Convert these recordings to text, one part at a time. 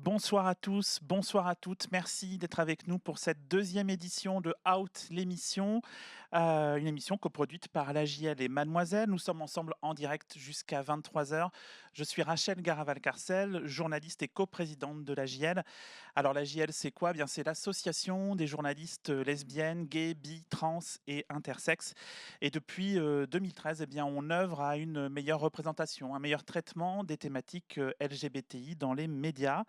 Bonsoir à tous, bonsoir à toutes. Merci d'être avec nous pour cette deuxième édition de Out l'émission, une émission coproduite par l'AJL et Mademoiselle. Nous sommes ensemble en direct jusqu'à 23 heures. Je suis Rachel Garaval-Carcel, journaliste et coprésidente de l'AJL. Alors l'AJL, c'est quoi? Bien, c'est l'association des journalistes lesbiennes, gays, bi, trans et intersexes. Et depuis 2013, eh bien, on œuvre à une meilleure représentation, un meilleur traitement des thématiques LGBTI dans les médias.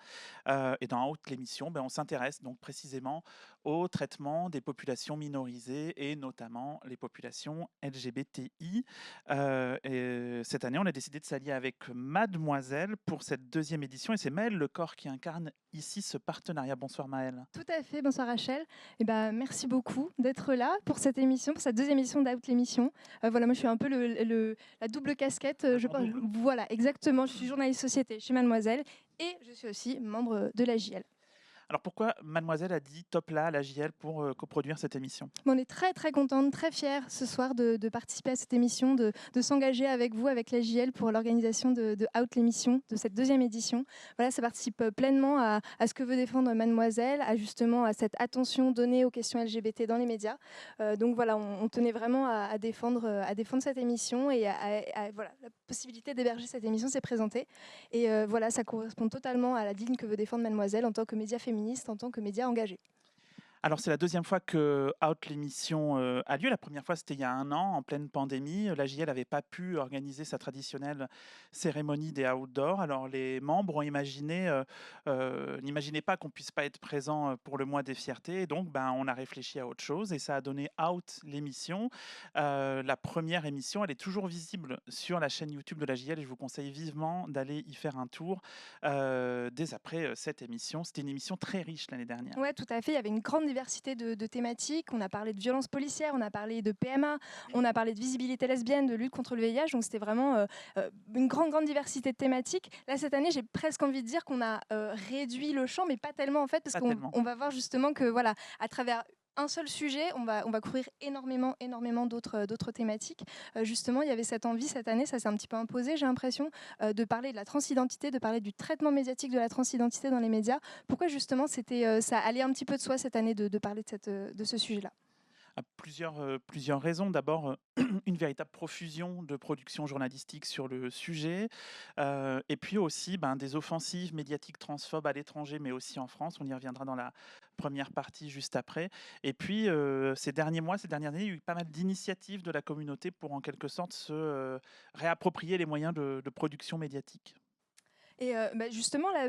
Et dans Out l'émission, on s'intéresse donc précisément au traitement des populations minorisées et notamment les populations LGBTI. Et cette année, on a décidé de s'allier avec Mademoiselle pour cette deuxième édition et c'est Maëlle Lecor qui incarne ici ce partenariat. Bonsoir Maëlle. Tout à fait, bonsoir Rachel. Merci beaucoup d'être là pour cette émission, pour cette deuxième émission d'Out l'émission. Voilà, moi je suis un peu la double casquette. Agent double. Voilà, exactement. Je suis journaliste société chez Mademoiselle et je suis aussi membre de la JL. Alors pourquoi Mademoiselle a dit top là à la JL pour coproduire cette émission? On est très très contente, très fiers ce soir de participer à cette émission, de s'engager avec vous, avec la JL pour l'organisation de Out l'émission, de cette deuxième édition. Voilà, ça participe pleinement à ce que veut défendre Mademoiselle, à justement à cette attention donnée aux questions LGBT dans les médias. Donc voilà, on tenait vraiment à défendre cette émission et voilà, la possibilité d'héberger cette émission s'est présentée. Et voilà, ça correspond totalement à la ligne que veut défendre Mademoiselle en tant que média féministe, en tant que média engagé. Alors, c'est la deuxième fois que Out l'émission a lieu. La première fois, c'était il y a un an, en pleine pandémie. La JL n'avait pas pu organiser sa traditionnelle cérémonie des Outdoors. Alors, les membres ont n'imaginaient pas qu'on puisse pas être présent pour le mois des fiertés. Et donc, on a réfléchi à autre chose et ça a donné Out l'émission. La première émission, elle est toujours visible sur la chaîne YouTube de la JL et je vous conseille vivement d'aller y faire un tour dès après cette émission. C'était une émission très riche l'année dernière. Ouais, tout à fait. Il y avait une grande diversité de thématiques. On a parlé de violences policières, on a parlé de PMA, on a parlé de visibilité lesbienne, de lutte contre le VIH. Donc c'était vraiment une grande diversité de thématiques. Là, cette année, j'ai presque envie de dire qu'on a réduit le champ, mais pas tellement en fait, parce Pas qu'on tellement. on va voir justement que voilà, à travers un seul sujet, on va couvrir énormément d'autres thématiques. Justement, il y avait cette envie cette année, ça s'est un petit peu imposé, j'ai l'impression, de parler de la transidentité, de parler du traitement médiatique de la transidentité dans les médias. Pourquoi justement ça allait un petit peu de soi cette année de parler de ce sujet-là? À plusieurs raisons. D'abord, une véritable profusion de productions journalistiques sur le sujet, et puis aussi, des offensives médiatiques transphobes à l'étranger, mais aussi en France. On y reviendra dans la première partie juste après. Et puis, ces derniers mois, ces dernières années, il y a eu pas mal d'initiatives de la communauté pour, en quelque sorte, se, réapproprier les moyens de production médiatique. Et justement, là,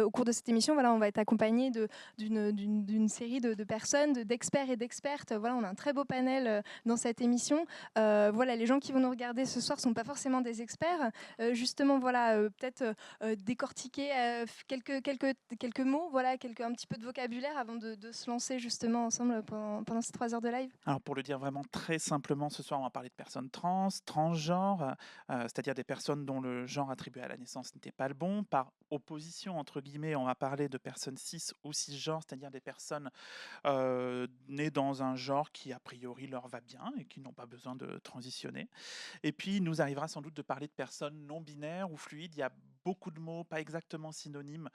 au cours de cette émission, voilà, on va être accompagné d'une série de personnes, d'experts et d'expertes. Voilà, on a un très beau panel dans cette émission. Voilà, les gens qui vont nous regarder ce soir ne sont pas forcément des experts. Justement, voilà, peut-être décortiquer quelques mots, voilà, un petit peu de vocabulaire avant de se lancer justement ensemble pendant ces 3 heures de live. Alors pour le dire vraiment très simplement, ce soir, on va parler de personnes trans, transgenres, c'est-à-dire des personnes dont le genre attribué à la naissance n'était pas le bon. Par opposition, entre guillemets, on va parler de personnes cis ou cisgenres, c'est-à-dire des personnes nées dans un genre qui, a priori, leur va bien et qui n'ont pas besoin de transitionner. Et puis, il nous arrivera sans doute de parler de personnes non binaires ou fluides. Il y a beaucoup de mots pas exactement synonymes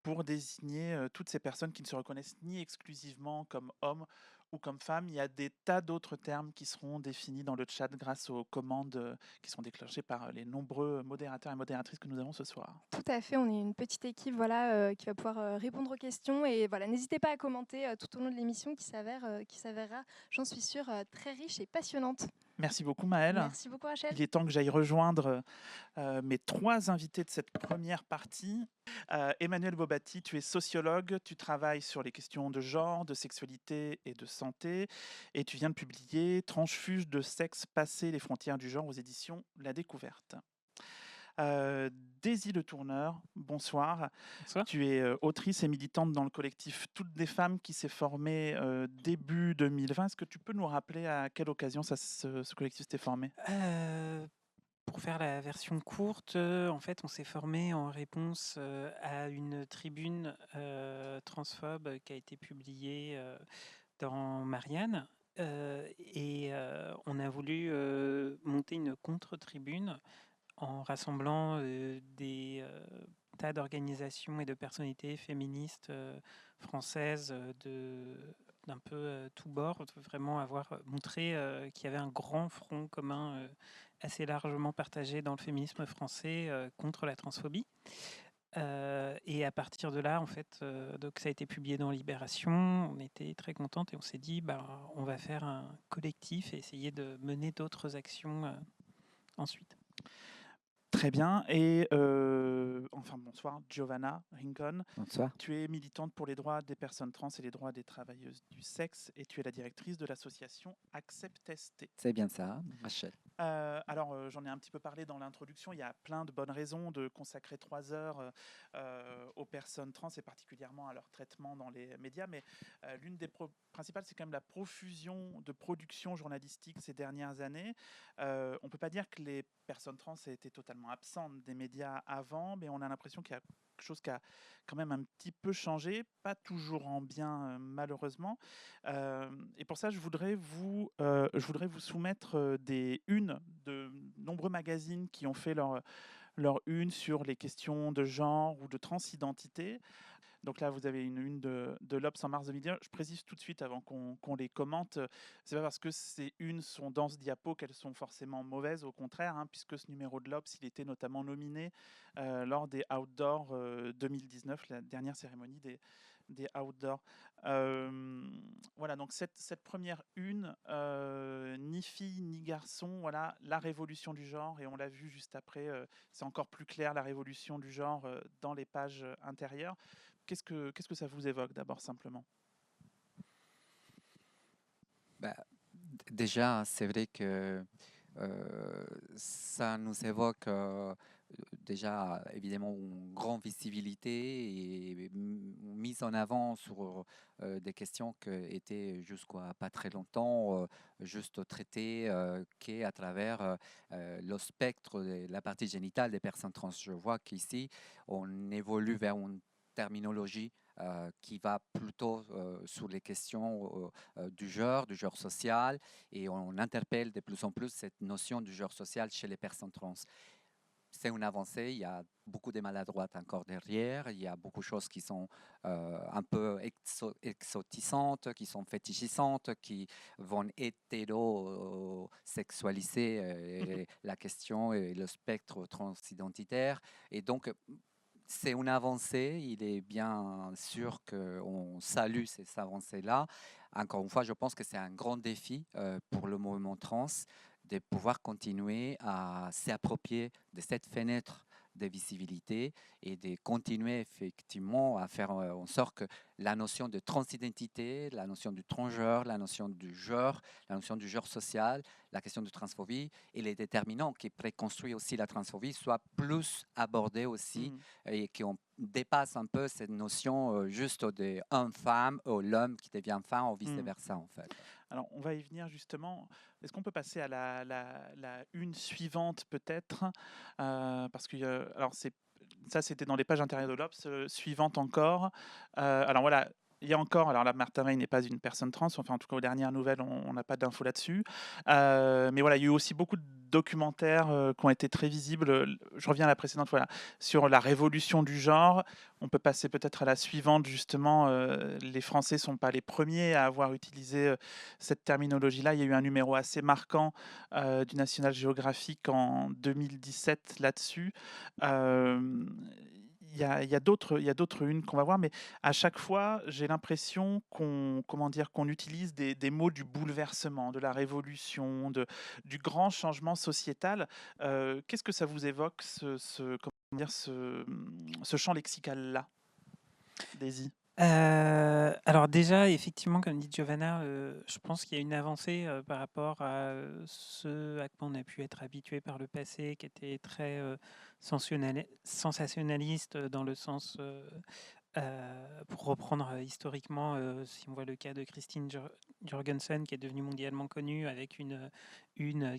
pour désigner toutes ces personnes qui ne se reconnaissent ni exclusivement comme hommes ou comme femmes. Il y a des tas d'autres termes qui seront définis dans le chat grâce aux commandes qui sont déclenchées par les nombreux modérateurs et modératrices que nous avons ce soir. Tout à fait, on est une petite équipe voilà, qui va pouvoir répondre aux questions. Et voilà, n'hésitez pas à commenter tout au long de l'émission qui s'avérera, j'en suis sûre, très riche et passionnante. Merci beaucoup Maëlle. Merci beaucoup Rachel. Il est temps que j'aille rejoindre mes trois invités de cette première partie. Emmanuel Bobatti, tu es sociologue, tu travailles sur les questions de genre, de sexualité et de santé, et tu viens de publier Transfuge de sexe, passer les frontières du genre aux éditions La Découverte. Daisy Le Tourneur, bonsoir. Bonsoir. Tu es autrice et militante dans le collectif Toutes des femmes qui s'est formé début 2020. Est-ce que tu peux nous rappeler à quelle occasion ce collectif s'est formé? Pour faire la version courte, en fait, on s'est formé en réponse à une tribune transphobe qui a été publiée dans Marianne. On a voulu monter une contre-tribune en rassemblant tas d'organisations et de personnalités féministes françaises d'un peu tous bords, vraiment avoir montré qu'il y avait un grand front commun assez largement partagé dans le féminisme français contre la transphobie. Et à partir de là, en fait, donc ça a été publié dans Libération, on était très contente et on s'est dit, on va faire un collectif et essayer de mener d'autres actions ensuite. Très bien. Et enfin, bonsoir, Giovanna Rincon. Bonsoir. Tu es militante pour les droits des personnes trans et les droits des travailleuses du sexe et tu es la directrice de l'association Accepteste. C'est bien ça, Rachel. Alors, j'en ai un petit peu parlé dans l'introduction. Il y a plein de bonnes raisons de consacrer 3 heures aux personnes trans et particulièrement à leur traitement dans les médias. Mais l'une des principales, c'est quand même la profusion de production journalistique ces dernières années. On ne peut pas dire que les personnes trans aient été totalement absentes des médias avant, mais on a l'impression qu'il y a quelque chose qui a quand même un petit peu changé, pas toujours en bien malheureusement. Et pour ça, je voudrais vous soumettre des unes de nombreux magazines qui ont fait leur une sur les questions de genre ou de transidentité. Donc là, vous avez une de l'Obs en mars 2021. Je précise tout de suite avant qu'on les commente. C'est pas parce que ces unes sont dans ce diapo qu'elles sont forcément mauvaises, au contraire, hein, puisque ce numéro de l'Obs, il était notamment nominé lors des Outdoors 2019, la dernière cérémonie des Outdoors. Voilà, donc cette première une, ni fille ni garçon, voilà, la révolution du genre, et on l'a vu juste après, c'est encore plus clair, la révolution du genre dans les pages intérieures. Qu'est-ce que ça vous évoque d'abord simplement? Déjà, c'est vrai que ça nous évoque déjà évidemment une grande visibilité et mise en avant sur des questions qui étaient jusqu'à pas très longtemps juste traitées qu'à travers le spectre de la partie génitale des personnes trans. Je vois qu'ici, on évolue vers une terminologie qui va plutôt sur les questions du genre social, et on interpelle de plus en plus cette notion du genre social chez les personnes trans. C'est une avancée, il y a beaucoup de maladroites encore derrière, il y a beaucoup de choses qui sont un peu exotisantes, qui sont fétichissantes, qui vont hétérosexualiser la question et le spectre transidentitaire. Et donc, c'est une avancée, il est bien sûr qu'on salue ces avancées-là. Encore une fois, je pense que c'est un grand défi pour le mouvement trans de pouvoir continuer à s'approprier de cette fenêtre de visibilité et de continuer effectivement à faire en sorte que la notion de transidentité, la notion du transgenre, la notion du genre social, la question de transphobie et les déterminants qui préconstruisent aussi la transphobie soient plus abordés aussi et qu'on dépasse un peu cette notion juste de homme-femme ou l'homme qui devient femme ou vice-versa en fait. Alors, on va y venir justement. Est-ce qu'on peut passer à la une suivante peut-être parce que alors ça c'était dans les pages intérieures de l'Obs. Suivante encore. Alors voilà. Il y a encore, alors là, Martha May n'est pas une personne trans, enfin en tout cas aux dernières nouvelles, on n'a pas d'infos là-dessus. Mais voilà, il y a eu aussi beaucoup de documentaires qui ont été très visibles. Je reviens à la précédente, voilà, sur la révolution du genre. On peut passer peut-être à la suivante, justement. Les Français ne sont pas les premiers à avoir utilisé cette terminologie-là. Il y a eu un numéro assez marquant du National Geographic en 2017 là-dessus. Il y a d'autres unes qu'on va voir, mais à chaque fois, j'ai l'impression qu'on utilise des mots du bouleversement, de la révolution, du grand changement sociétal. Qu'est-ce que ça vous évoque, ce champ lexical-là, Daisy? Alors déjà, effectivement, comme dit Giovanna, je pense qu'il y a une avancée par rapport à ce à quoi on a pu être habitué par le passé, qui était très sensationnaliste dans le sens, pour reprendre historiquement, si on voit le cas de Christine Jorgensen, qui est devenue mondialement connue avec une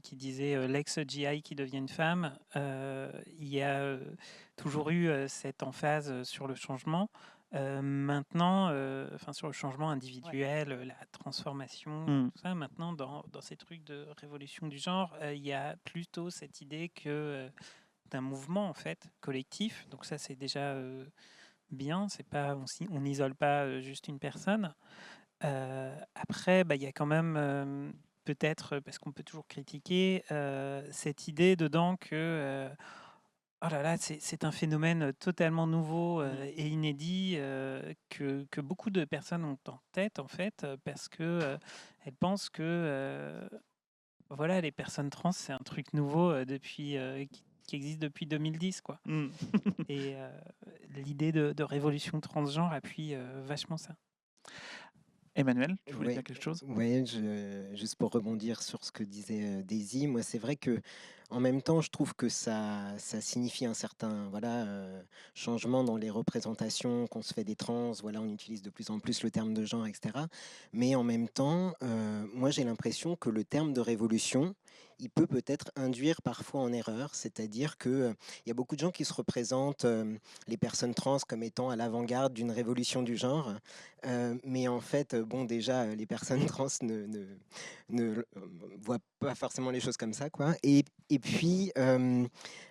qui disait l'ex-GI qui devient une femme. Il y a toujours eu cette emphase sur le changement. Maintenant, enfin sur le changement individuel, la transformation, tout ça, maintenant dans ces trucs de révolution du genre, il y a plutôt cette idée que d'un mouvement en fait collectif. Donc ça c'est déjà bien. C'est pas on n'isole pas juste une personne. Après, il y a quand même peut-être, parce qu'on peut toujours critiquer, cette idée dedans que oh là là, c'est un phénomène totalement nouveau et inédit que beaucoup de personnes ont en tête en fait, parce que elles pensent que voilà, les personnes trans, c'est un truc nouveau qui existe depuis 2010, quoi. Mm. Et l'idée de révolution transgenre appuie vachement ça. Emmanuel, tu voulais Oui, dire quelque chose? ouais, juste pour rebondir sur ce que disait Daisy, moi c'est vrai que en même temps je trouve que ça signifie un certain voilà, changement dans les représentations qu'on se fait des trans, voilà, on utilise de plus en plus le terme de genre, etc. Mais en même temps, moi j'ai l'impression que le terme de révolution, il peut peut-être induire parfois en erreur, c'est-à-dire que il y a beaucoup de gens qui se représentent les personnes trans comme étant à l'avant-garde d'une révolution du genre. Mais en fait, bon, déjà, les personnes trans ne voient pas forcément les choses comme ça, quoi. Et puis,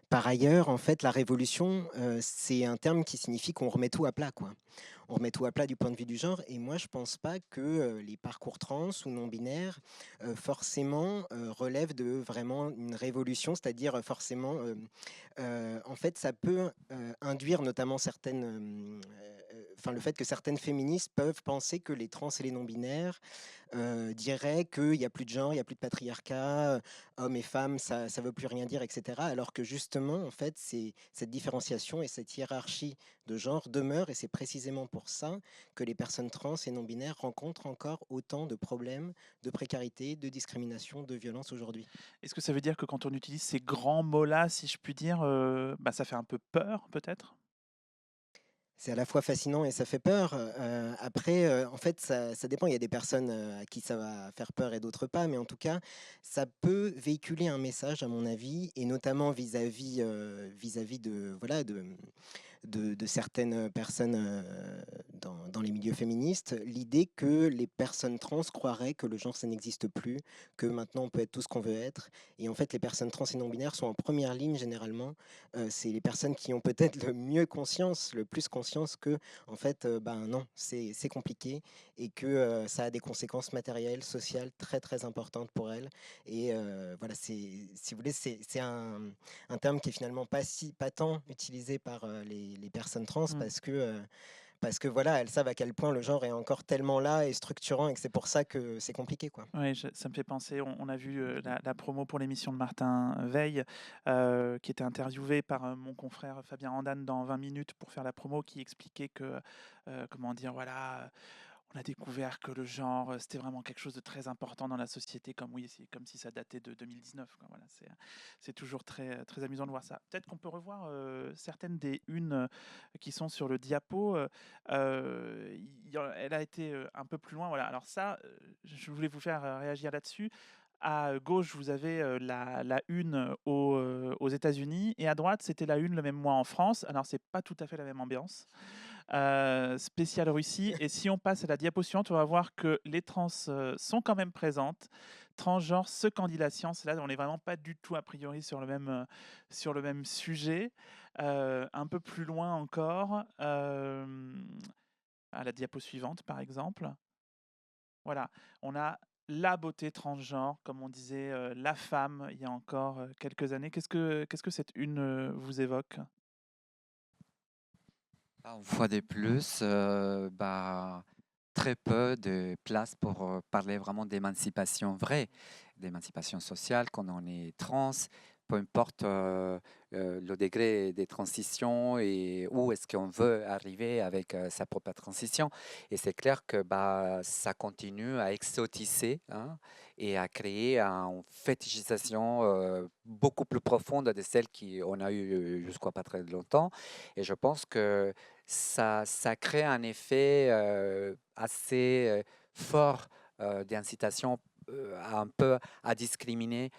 par ailleurs, en fait, la révolution, c'est un terme qui signifie qu'on remet tout à plat, quoi. On remet tout à plat du point de vue du genre. Et moi, je pense pas que les parcours trans ou non binaires, forcément, relèvent de vraiment une révolution, c'est-à-dire forcément, en fait, ça peut induire notamment enfin, le fait que certaines féministes peuvent penser que les trans et les non-binaires diraient qu'il n'y a plus de genre, il n'y a plus de patriarcat, hommes et femmes, ça ne veut plus rien dire, etc. Alors que justement, en fait, cette différenciation et cette hiérarchie de genre demeure, et c'est précisément pour ça que les personnes trans et non-binaires rencontrent encore autant de problèmes de précarité, de discrimination, de violence aujourd'hui. Est-ce que ça veut dire que quand on utilise ces grands mots-là, si je puis dire, ça fait un peu peur, peut-être? C'est à la fois fascinant et ça fait peur. Après, en fait, ça dépend. Il y a des personnes à qui ça va faire peur et d'autres pas. Mais en tout cas, ça peut véhiculer un message, à mon avis, et notamment vis-à-vis de, voilà, de certaines personnes dans les milieux féministes, l'idée que les personnes trans croiraient que le genre, ça n'existe plus, que maintenant on peut être tout ce qu'on veut être. Et en fait, les personnes trans et non-binaires sont en première ligne généralement. C'est les personnes qui ont peut-être le mieux conscience, le plus conscience que, en fait, ben non, c'est compliqué et que ça a des conséquences matérielles, sociales très très importantes pour elles. Et voilà, si vous voulez, c'est un terme qui est finalement pas tant utilisé par les personnes trans Mm. parce que voilà, elles savent à quel point le genre est encore tellement là et structurant et que c'est pour ça que c'est compliqué, quoi. Oui, ça me fait penser, on a vu la promo pour l'émission de Martin Veil, qui était interviewé par mon confrère Fabien Randane dans 20 minutes pour faire la promo, qui expliquait que, comment dire, voilà, on a découvert que le genre, c'était vraiment quelque chose de très important dans la société, comme oui, c'est comme si ça datait de 2019, quoi. Voilà, c'est toujours très, très amusant de voir ça. Peut-être qu'on peut revoir certaines des unes qui sont sur le diapo. Elle a été un peu plus loin. Voilà. Alors ça, je voulais vous faire réagir là-dessus. À gauche, vous avez la une aux États-Unis, et à droite, c'était la une le même mois en France. Alors, c'est pas tout à fait la même ambiance. Spéciale Russie. Et si on passe à la diapo suivante, on va voir que les trans sont quand même présentes. Transgenre, ce qu'en dit la science. Là, on n'est vraiment pas du tout a priori sur le même sujet. Un peu plus loin encore, à la diapo suivante, par exemple. Voilà, on a la beauté transgenre, comme on disait, la femme, il y a encore quelques années. Qu'est-ce que cette une vous évoque? Une fois de plus, très peu de place pour parler vraiment d'émancipation vraie, d'émancipation sociale quand on est trans, peu importe le degré de transition et où est-ce qu'on veut arriver avec sa propre transition. Et c'est clair que ça continue à exotiser, hein, et à créer une fétichisation beaucoup plus profonde de celle qu'on a eue jusqu'à pas très longtemps. Et je pense que ça crée un effet assez fort d'incitation un peu à discriminer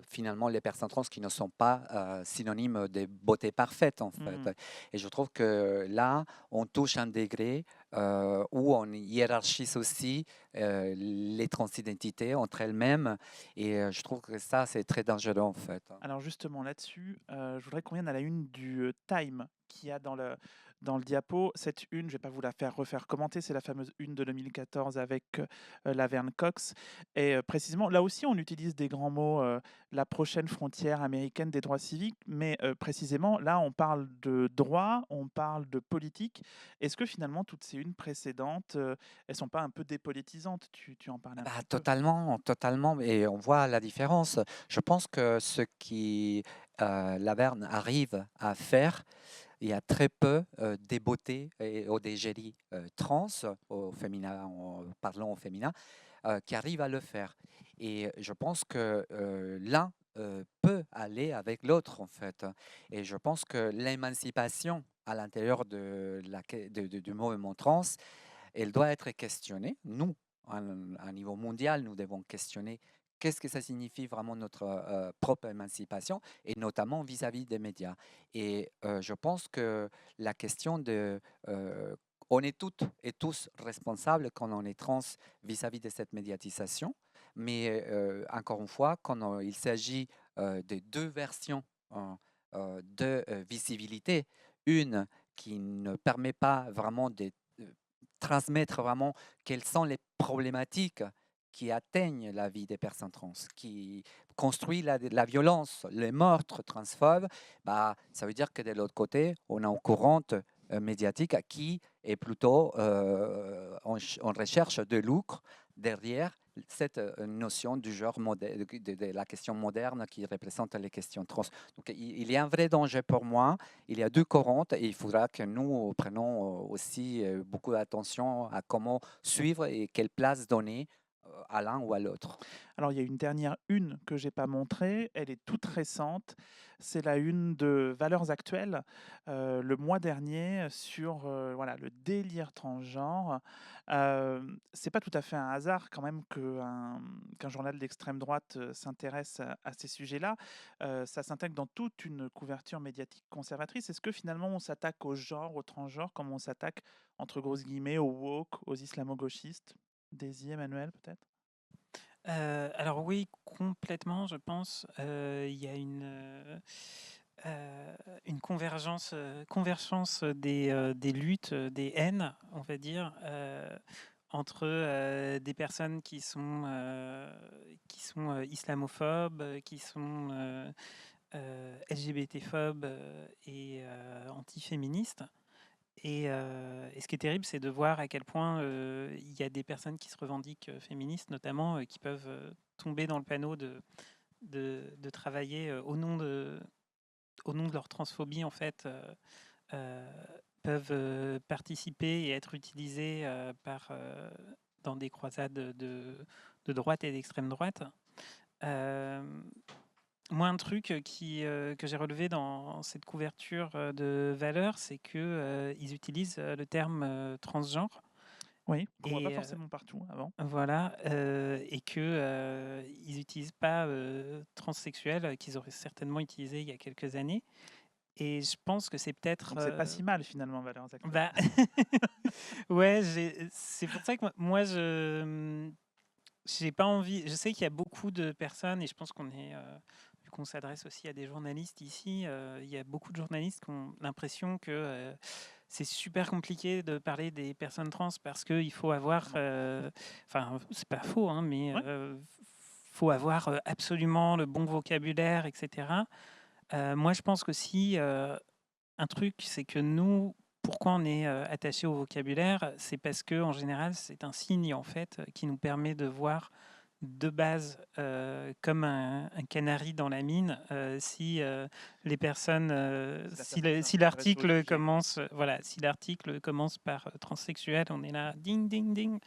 finalement les personnes trans qui ne sont pas synonymes de beauté parfaite en fait. Mmh. Et je trouve que là, on touche un degré où on hiérarchise aussi les transidentités entre elles-mêmes. Et je trouve que ça, c'est très dangereux en fait. Alors justement là-dessus, je voudrais qu'on vienne à la une du Time qu'il y a dans le diapo. Cette une, je ne vais pas vous la faire refaire commenter, c'est la fameuse une de 2014 avec Laverne Cox. Et précisément, là aussi, on utilise des grands mots, la prochaine frontière américaine des droits civiques, mais précisément, là, on parle de droit, on parle de politique. Est-ce que finalement, toutes ces unes précédentes, elles sont pas un peu dépolitisantes? Tu en parlais un petit peu. Totalement, totalement. Et on voit la différence. Je pense que ce qui Laverne arrive à faire, il y a très peu des beautés ou des gélies trans, au féminin, parlant au féminin, qui arrivent à le faire. Et je pense que l'un peut aller avec l'autre, en fait. Et je pense que l'émancipation à l'intérieur du mouvement trans, elle doit être questionnée. Nous, à un niveau mondial, nous devons questionner qu'est-ce que ça signifie vraiment notre propre émancipation, et notamment vis-à-vis des médias. Et je pense que la question de... on est toutes et tous responsables quand on est trans vis-à-vis de cette médiatisation, mais encore une fois, quand il s'agit de deux versions de visibilité, une qui ne permet pas vraiment de transmettre vraiment quelles sont les problématiques qui atteignent la vie des personnes trans, qui construit la violence, les meurtres transphobes, ça veut dire que de l'autre côté, on a une courante médiatique qui est plutôt en recherche de lucre derrière cette notion du genre de la question moderne qui représente les questions trans. Donc, il y a un vrai danger pour moi. Il y a deux courants et il faudra que nous prenions aussi beaucoup d'attention à comment suivre et quelle place donner à l'un ou à l'autre. Alors, il y a une dernière une que j'ai pas montrée, elle est toute récente. C'est la une de Valeurs Actuelles, le mois dernier, sur voilà, le délire transgenre. C'est pas tout à fait un hasard quand même qu'un journal d'extrême droite s'intéresse à ces sujets-là. Ça s'intègre dans toute une couverture médiatique conservatrice. Est-ce que finalement on s'attaque au genre, au transgenre, comme on s'attaque, entre grosses guillemets, aux woke, aux islamo-gauchistes? Daisy, Emmanuel, peut-être? Alors oui, complètement, je pense. Il y a une convergence des luttes, des haines, on va dire, entre des personnes qui sont islamophobes, qui sont LGBT-phobes et antiféministes. Et ce qui est terrible, c'est de voir à quel point il y a des personnes qui se revendiquent féministes, notamment, qui peuvent tomber dans le panneau de travailler au nom de leur transphobie, en fait, peuvent participer et être utilisés dans des croisades de droite et d'extrême droite. Moi, un truc que j'ai relevé dans cette couverture de valeurs, c'est qu'ils utilisent le terme transgenre. Oui, qu'on voit pas Et forcément partout avant. voilà, et qu'ils n'utilisent pas transsexuel, qu'ils auraient certainement utilisé il y a quelques années. Et je pense que c'est peut-être... Donc c'est pas si mal finalement, Valeurs Actuelles. bah, ouais, c'est pour ça que moi, j'ai pas envie... Je sais qu'il y a beaucoup de personnes, et je pense qu'on est... vu qu'on s'adresse aussi à des journalistes ici, il y a beaucoup de journalistes qui ont l'impression que c'est super compliqué de parler des personnes trans parce qu'il faut avoir... Enfin, c'est pas faux, hein, mais Ouais. faut avoir absolument le bon vocabulaire, etc. Moi, je pense que si un truc, c'est que nous, pourquoi on est attaché au vocabulaire, c'est parce que en général, c'est un signe en fait qui nous permet de voir de base comme un canari dans la mine si les personnes si l'article commence voilà, si l'article commence par transsexuel, on est là ding ding ding,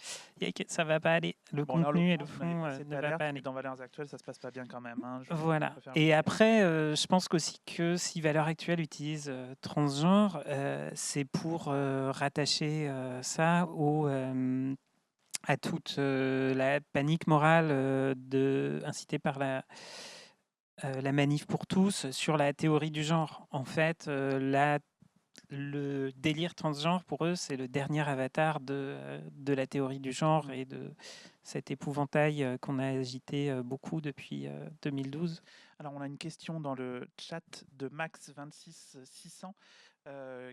ça va pas aller, le Bon, là, en contenu et le l'occurrence, vous n'avez fond pas cette ne va alerte, pas mais aller. dans Valeurs Actuelles, ça se passe pas bien quand même. Hein, je Voilà. préfère Et vous le dire. après, je pense qu'aussi que si Valeurs Actuelles utilise transgenre, c'est pour rattacher ça à toute la panique morale incitée par la manif pour tous sur la théorie du genre. En fait, le délire transgenre, pour eux, c'est le dernier avatar de la théorie du genre et de cet épouvantail qu'on a agité beaucoup depuis 2012. Alors, on a une question dans le chat de Max26600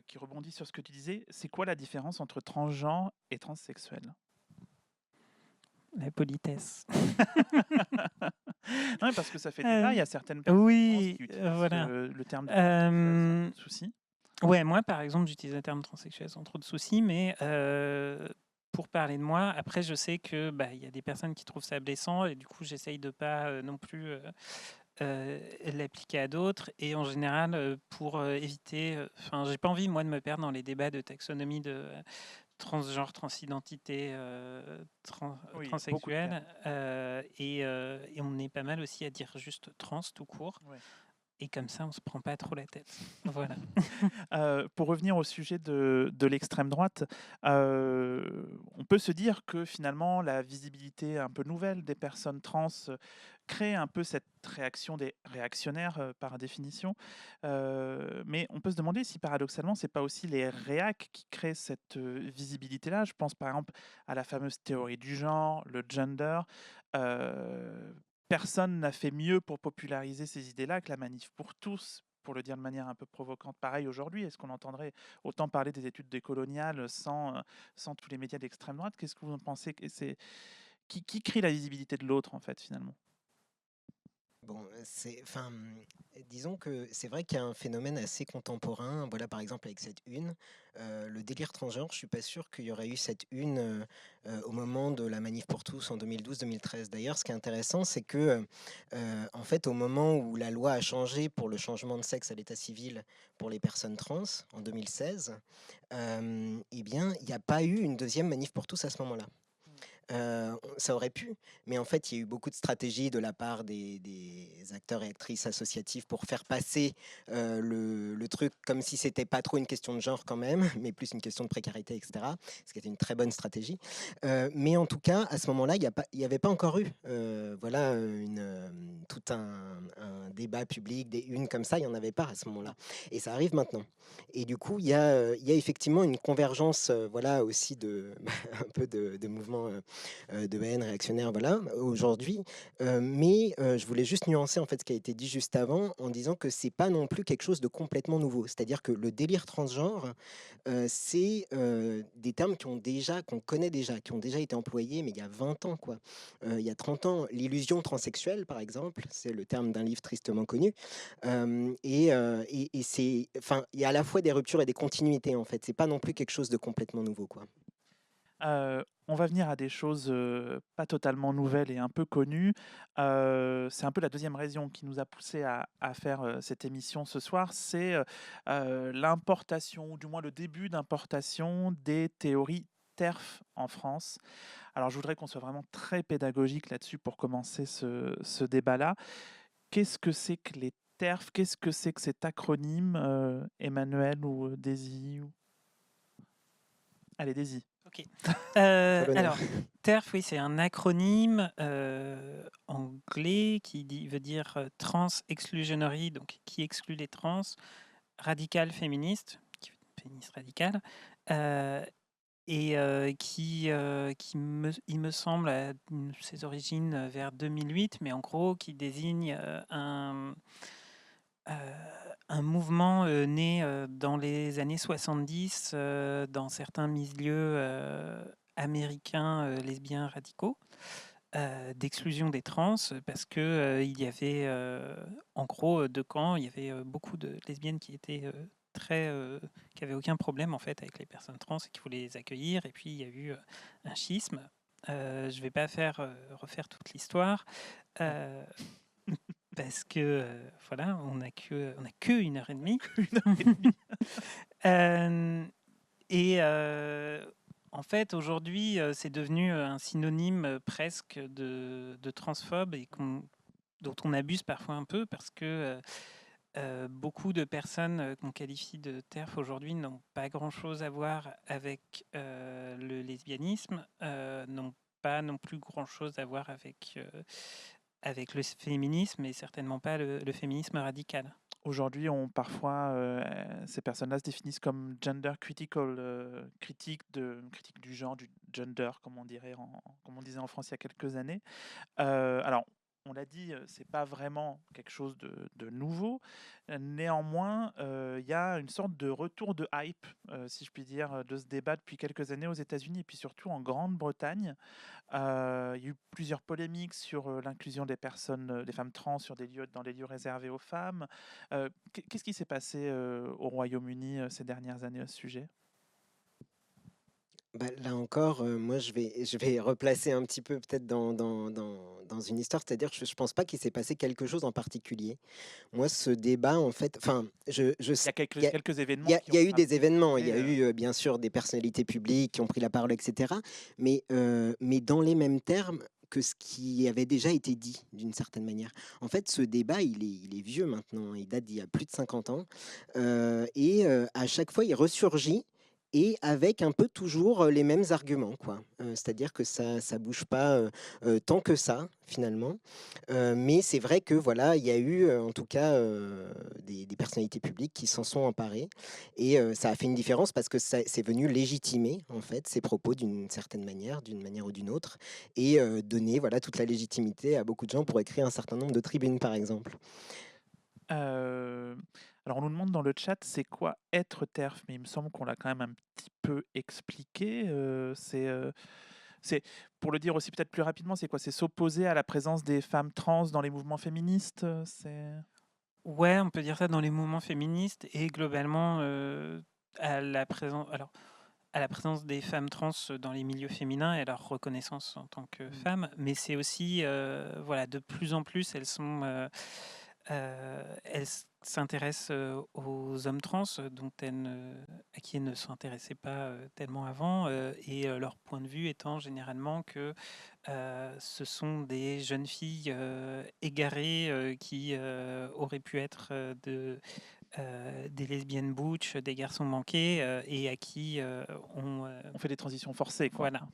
qui rebondit sur ce que tu disais. C'est quoi la différence entre transgenre et transsexuel? La politesse. Non, mais parce que ça fait débat. Il y a certaines personnes Oui, qui utilisent voilà. le terme de transsexuel sans Euh, trop de soucis. Ouais, moi, par exemple, j'utilise le terme transsexuel sans trop de soucis, mais pour parler de moi, après, je sais que il y a des personnes qui trouvent ça blessant et du coup, j'essaye de pas non plus l'appliquer à d'autres. Et en général, pour éviter, enfin, j'ai pas envie moi de me perdre dans les débats de taxonomie de transgenre, transidentité, Oui, il y a beaucoup de termes. transsexuel, et on est pas mal aussi à dire juste trans tout court. Ouais. Et comme ça, on se prend pas trop la tête. Voilà. Pour revenir au sujet de l'extrême droite, on peut se dire que finalement la visibilité un peu nouvelle des personnes trans crée un peu cette réaction des réactionnaires par définition. Mais on peut se demander si paradoxalement c'est pas aussi les réacs qui créent cette visibilité-là. Je pense par exemple à la fameuse théorie du genre, le gender. Personne n'a fait mieux pour populariser ces idées-là que la Manif pour tous, pour le dire de manière un peu provocante. Pareil aujourd'hui, est-ce qu'on entendrait autant parler des études décoloniales sans tous les médias d'extrême droite? Qu'est-ce que vous en pensez? Qui crée la visibilité de l'autre, en fait, finalement? Bon, disons que c'est vrai qu'il y a un phénomène assez contemporain. Voilà, par exemple, avec cette une, le délire transgenre, je suis pas sûr qu'il y aurait eu cette une au moment de la manif pour tous en 2012-2013. D'ailleurs, ce qui est intéressant, c'est que, en fait, au moment où la loi a changé pour le changement de sexe à l'état civil pour les personnes trans en 2016, eh bien, il n'y a pas eu une deuxième manif pour tous à ce moment-là. Ça aurait pu, mais en fait, il y a eu beaucoup de stratégies de la part des acteurs et actrices associatifs pour faire passer le truc comme si c'était pas trop une question de genre quand même, mais plus une question de précarité, etc. Ce qui était une très bonne stratégie. Mais en tout cas, à ce moment-là, il n'y avait pas encore eu tout un débat public, des unes comme ça, il n'y en avait pas à ce moment-là. Et ça arrive maintenant. Et du coup, il y a effectivement une convergence voilà, aussi un peu de mouvements de haine réactionnaire, voilà, aujourd'hui. Mais je voulais juste nuancer en fait ce qui a été dit juste avant en disant que c'est pas non plus quelque chose de complètement nouveau. C'est-à-dire que le délire transgenre, c'est des termes qu'on connaît déjà, qui ont déjà été employés, mais il y a 20 ans, quoi. Il y a 30 ans, l'illusion transsexuelle, par exemple, c'est le terme d'un livre tristement connu. Et c'est, enfin, il y a à la fois des ruptures et des continuités, en fait. C'est pas non plus quelque chose de complètement nouveau, quoi. On va venir à des choses pas totalement nouvelles et un peu connues. C'est un peu la deuxième raison qui nous a poussé à faire cette émission ce soir, c'est l'importation, ou du moins le début d'importation des théories TERF en France. Alors je voudrais qu'on soit vraiment très pédagogique là-dessus pour commencer ce débat-là. Qu'est-ce que c'est que les TERF? Qu'est-ce que c'est que cet acronyme, Emmanuel ou Daisy Allez, Daisy. Ok. À l'honneur. Alors, TERF, oui, c'est un acronyme anglais veut dire Trans Exclusionary, donc qui exclut les trans, radical féministe, féministe radical, et il me semble, a ses origines vers 2008, mais en gros, qui désigne un mouvement né dans les années 70 dans certains milieux américains lesbiens radicaux d'exclusion des trans parce que il y avait en gros deux camps. Il y avait beaucoup de lesbiennes qui étaient qui avaient aucun problème en fait avec les personnes trans et qui voulaient les accueillir. Et puis il y a eu un schisme. Je vais pas refaire toute l'histoire. Parce que voilà, on a que 1 heure et demie. Et en fait, aujourd'hui, c'est devenu un synonyme presque de transphobe et dont on abuse parfois un peu parce que beaucoup de personnes qu'on qualifie de TERF aujourd'hui n'ont pas grand-chose à voir avec le lesbianisme, n'ont pas non plus grand-chose à voir avec le féminisme et certainement pas le féminisme radical. Aujourd'hui, parfois, ces personnes-là se définissent comme gender critical, critique du genre, du gender, comme on disait en France il y a quelques années. Alors, on l'a dit, c'est pas vraiment quelque chose de nouveau. Néanmoins, il y a une sorte de retour de hype, si je puis dire, de ce débat depuis quelques années aux États-Unis et puis surtout en Grande-Bretagne. Il y a eu plusieurs polémiques sur l'inclusion des femmes trans dans les lieux réservés aux femmes. Qu'est-ce qui s'est passé au Royaume-Uni ces dernières années à ce sujet? Bah, là encore, moi, je vais replacer un petit peu peut-être dans une histoire, c'est-à-dire que je pense pas qu'il s'est passé quelque chose en particulier. Moi, ce débat, en fait, enfin, Il y a il y a, quelques événements il qui y a ont eu des événements, il y a frappé, eu bien sûr des personnalités publiques qui ont pris la parole, etc. Mais dans les mêmes termes que ce qui avait déjà été dit d'une certaine manière. En fait, ce débat, il est vieux maintenant, il date d'il y a plus de 50 ans, à chaque fois, il ressurgit et avec un peu toujours les mêmes arguments, quoi. C'est-à-dire que ça bouge pas tant que ça, finalement. Mais c'est vrai que voilà, il y a eu en tout cas des personnalités publiques qui s'en sont emparées. Et ça a fait une différence parce que c'est venu légitimer en fait ces propos d'une certaine manière, d'une manière ou d'une autre, et donner voilà toute la légitimité à beaucoup de gens pour écrire un certain nombre de tribunes, par exemple. Alors on nous demande dans le chat c'est quoi être TERF, mais il me semble qu'on l'a quand même un petit peu expliqué. C'est pour le dire aussi peut-être plus rapidement, c'est quoi? C'est s'opposer à la présence des femmes trans dans les mouvements féministes. Ouais, on peut dire ça dans les mouvements féministes et globalement à la présence des femmes trans dans les milieux féminins et à leur reconnaissance en tant que femmes, mais c'est aussi, voilà, de plus en plus, elles s'intéressent aux hommes trans à qui elles ne s'intéressaient pas tellement avant, et leur point de vue étant généralement que ce sont des jeunes filles égarées qui auraient pu être des lesbiennes butch, des garçons manqués, et à qui on fait des transitions forcées, quoi. Voilà.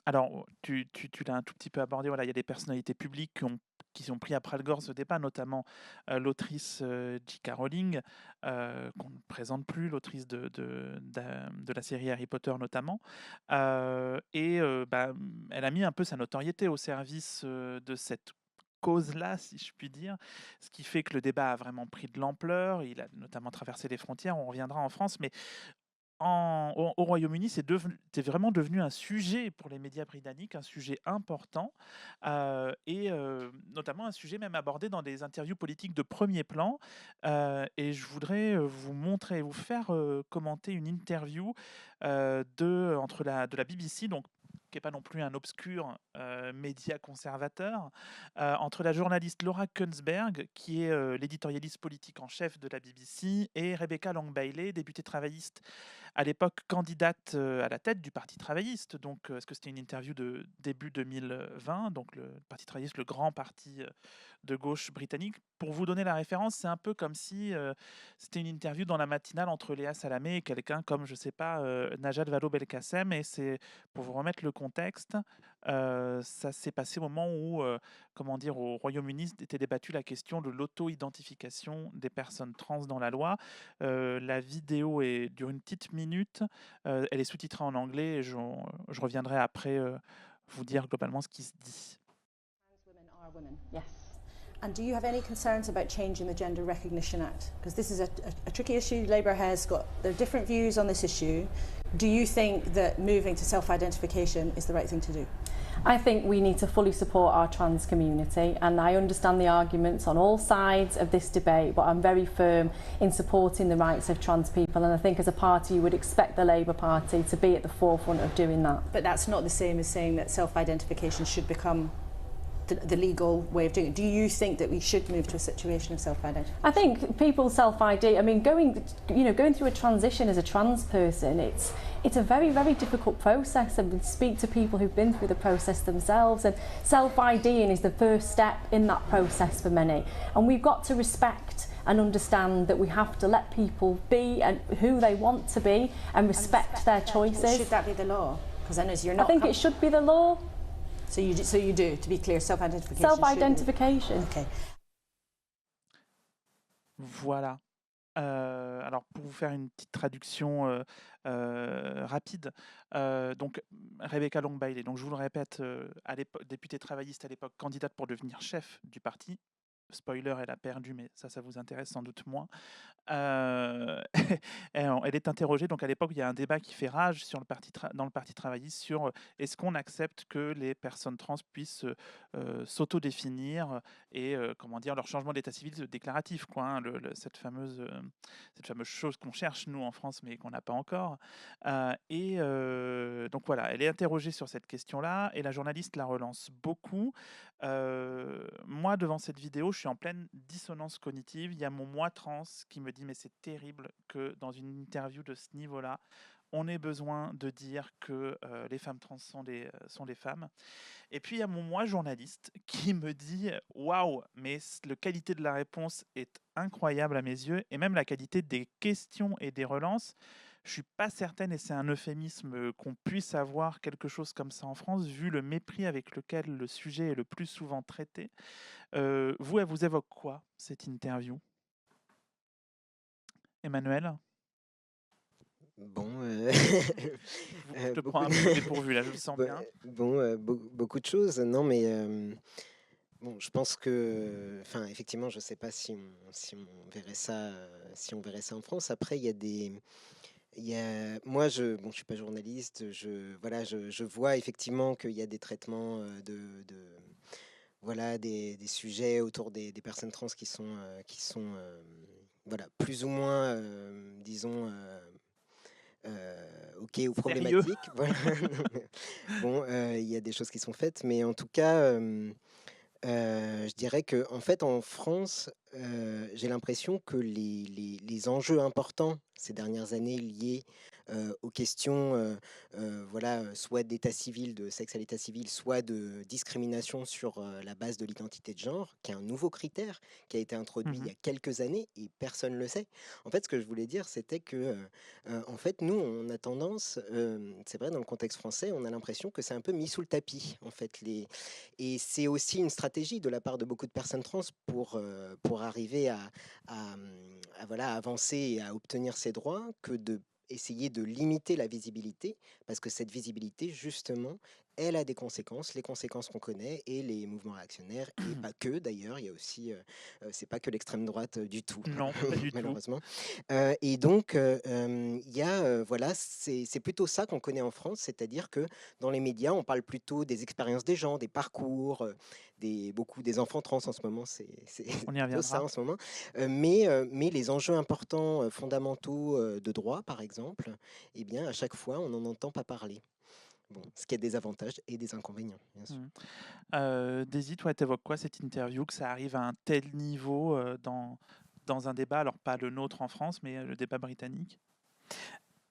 Alors, tu l'as un tout petit peu abordé, voilà, il y a des personnalités publiques qui ont pris à bras-le-corps ce débat, notamment l'autrice J.K. Rowling, qu'on ne présente plus, l'autrice de la série Harry Potter notamment. Elle a mis un peu sa notoriété au service de cette cause-là, si je puis dire, ce qui fait que le débat a vraiment pris de l'ampleur, il a notamment traversé les frontières, on reviendra en France, mais au Royaume-Uni, c'est vraiment devenu un sujet pour les médias britanniques, un sujet important, notamment un sujet même abordé dans des interviews politiques de premier plan. Et je voudrais vous faire commenter une interview de la BBC, donc qui n'est pas non plus un obscur média conservateur, entre la journaliste Laura Kuenssberg, qui est l'éditorialiste politique en chef de la BBC, et Rebecca Long-Bailey, députée travailliste à l'époque candidate à la tête du Parti travailliste. Donc, est-ce que c'était une interview de début 2020, donc le Parti travailliste, le grand parti de gauche britannique. Pour vous donner la référence, c'est un peu comme si c'était une interview dans la matinale entre Léa Salamé et quelqu'un comme, je sais pas, Najat Vallaud-Belkacem. Et c'est, pour vous remettre le contexte, ça s'est passé au moment où, au Royaume-Uni était débattue la question de l'auto-identification des personnes trans dans la loi. La vidéo dure une petite minute, elle est sous-titrée en anglais et je reviendrai après vous dire globalement ce qui se dit. Women are women, yes. And do you have any concerns about changing the Gender Recognition Act? Because this is a tricky issue. Labour has got their different views on this issue. Do you think that moving to self-identification is the right thing to do? I think we need to fully support our trans community, and I understand the arguments on all sides of this debate, but I'm very firm in supporting the rights of trans people, and I think as a party you would expect the Labour Party to be at the forefront of doing that. But that's not the same as saying that self-identification should become the legal way of doing it. Do you think that we should move to a situation of self-identification? I think people's self-ID, I mean, going through a transition as a trans person, it's a very, very difficult process, and we speak to people who've been through the process themselves, and self-IDing is the first step in that process for many. And we've got to respect and understand that we have to let people be and who they want to be and respect their choices. Should that be the law? Because I know you're not. I think it should be the law. So you do, to be clear, self-identification. Self-identification. Okay. Voilà. Alors, pour vous faire une petite traduction rapide, donc Rebecca Long-Bailey, donc je vous le répète, à l'époque, députée travailliste à l'époque, candidate pour devenir chef du parti. Spoiler, elle a perdu, mais ça vous intéresse sans doute moins. Elle est interrogée, donc à l'époque, il y a un débat qui fait rage sur dans le parti travailliste sur est-ce qu'on accepte que les personnes trans puissent s'autodéfinir et comment dire, leur changement d'état civil déclaratif, quoi, hein, cette fameuse chose qu'on cherche, nous, en France, mais qu'on n'a pas encore. Donc voilà, elle est interrogée sur cette question-là et la journaliste la relance beaucoup. Moi, devant cette vidéo, je suis en pleine dissonance cognitive. Il y a mon moi trans qui me dit mais c'est terrible que dans une interview de ce niveau-là, on ait besoin de dire que les femmes trans sont des femmes. Et puis il y a mon moi journaliste qui me dit waouh, mais la qualité de la réponse est incroyable à mes yeux, et même la qualité des questions et des relances. Je suis pas certaine, et c'est un euphémisme, qu'on puisse avoir quelque chose comme ça en France, vu le mépris avec lequel le sujet est le plus souvent traité. Vous, elle vous évoque quoi, cette interview? Emmanuel? Bon, Je te prends un peu au dépourvu, là, je le sens bien. Beaucoup de choses. Non, mais bon, je pense que, enfin, effectivement, je sais pas si on verrait ça, si on verrait ça en France. Après, moi, je suis pas journaliste. Je vois effectivement qu'il y a des traitements voilà, des sujets autour des personnes trans qui sont voilà, plus ou moins, disons, ok ou problématiques. Voilà. Bon, il y a des choses qui sont faites, mais en tout cas, je dirais que en fait, en France, j'ai l'impression que les enjeux importants ces dernières années liés aux questions, voilà, soit d'état civil, de sexe à l'état civil, soit de discrimination sur la base de l'identité de genre, qui est un nouveau critère qui a été introduit il y a quelques années et personne ne le sait. En fait, ce que je voulais dire, c'était que, en fait, nous, on a tendance, c'est vrai, dans le contexte français, on a l'impression que c'est un peu mis sous le tapis, en fait. Et c'est aussi une stratégie de la part de beaucoup de personnes trans pour arriver à voilà, avancer et à obtenir ses droits, que de essayer de limiter la visibilité, parce que cette visibilité, justement, elle a des conséquences, les conséquences qu'on connaît, et les mouvements réactionnaires, et pas que d'ailleurs, il y a aussi, c'est pas que l'extrême droite du tout, Non, pas du malheureusement. Et donc, il y a, voilà, c'est plutôt ça qu'on connaît en France, c'est-à-dire que dans les médias, on parle plutôt des expériences des gens, des parcours, beaucoup des enfants trans en ce moment, c'est On y plutôt reviendra. ça en ce moment. Mais les enjeux importants, fondamentaux de droit, par exemple, eh bien, à chaque fois, on n'en entend pas parler. Bon, ce qui a des avantages et des inconvénients, bien sûr. Daisy, toi, t'évoques quoi cette interview, que ça arrive à un tel niveau dans un débat, alors pas le nôtre en France, mais le débat britannique?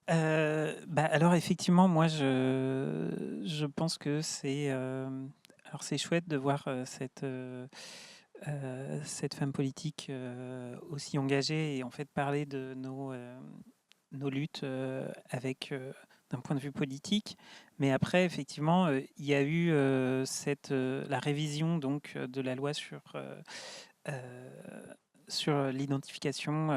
Alors effectivement, moi je pense que c'est alors c'est chouette de voir cette femme politique aussi engagée et en fait parler de nos luttes avec d'un point de vue politique. Mais après, effectivement, il y a eu la révision donc de la loi sur l'identification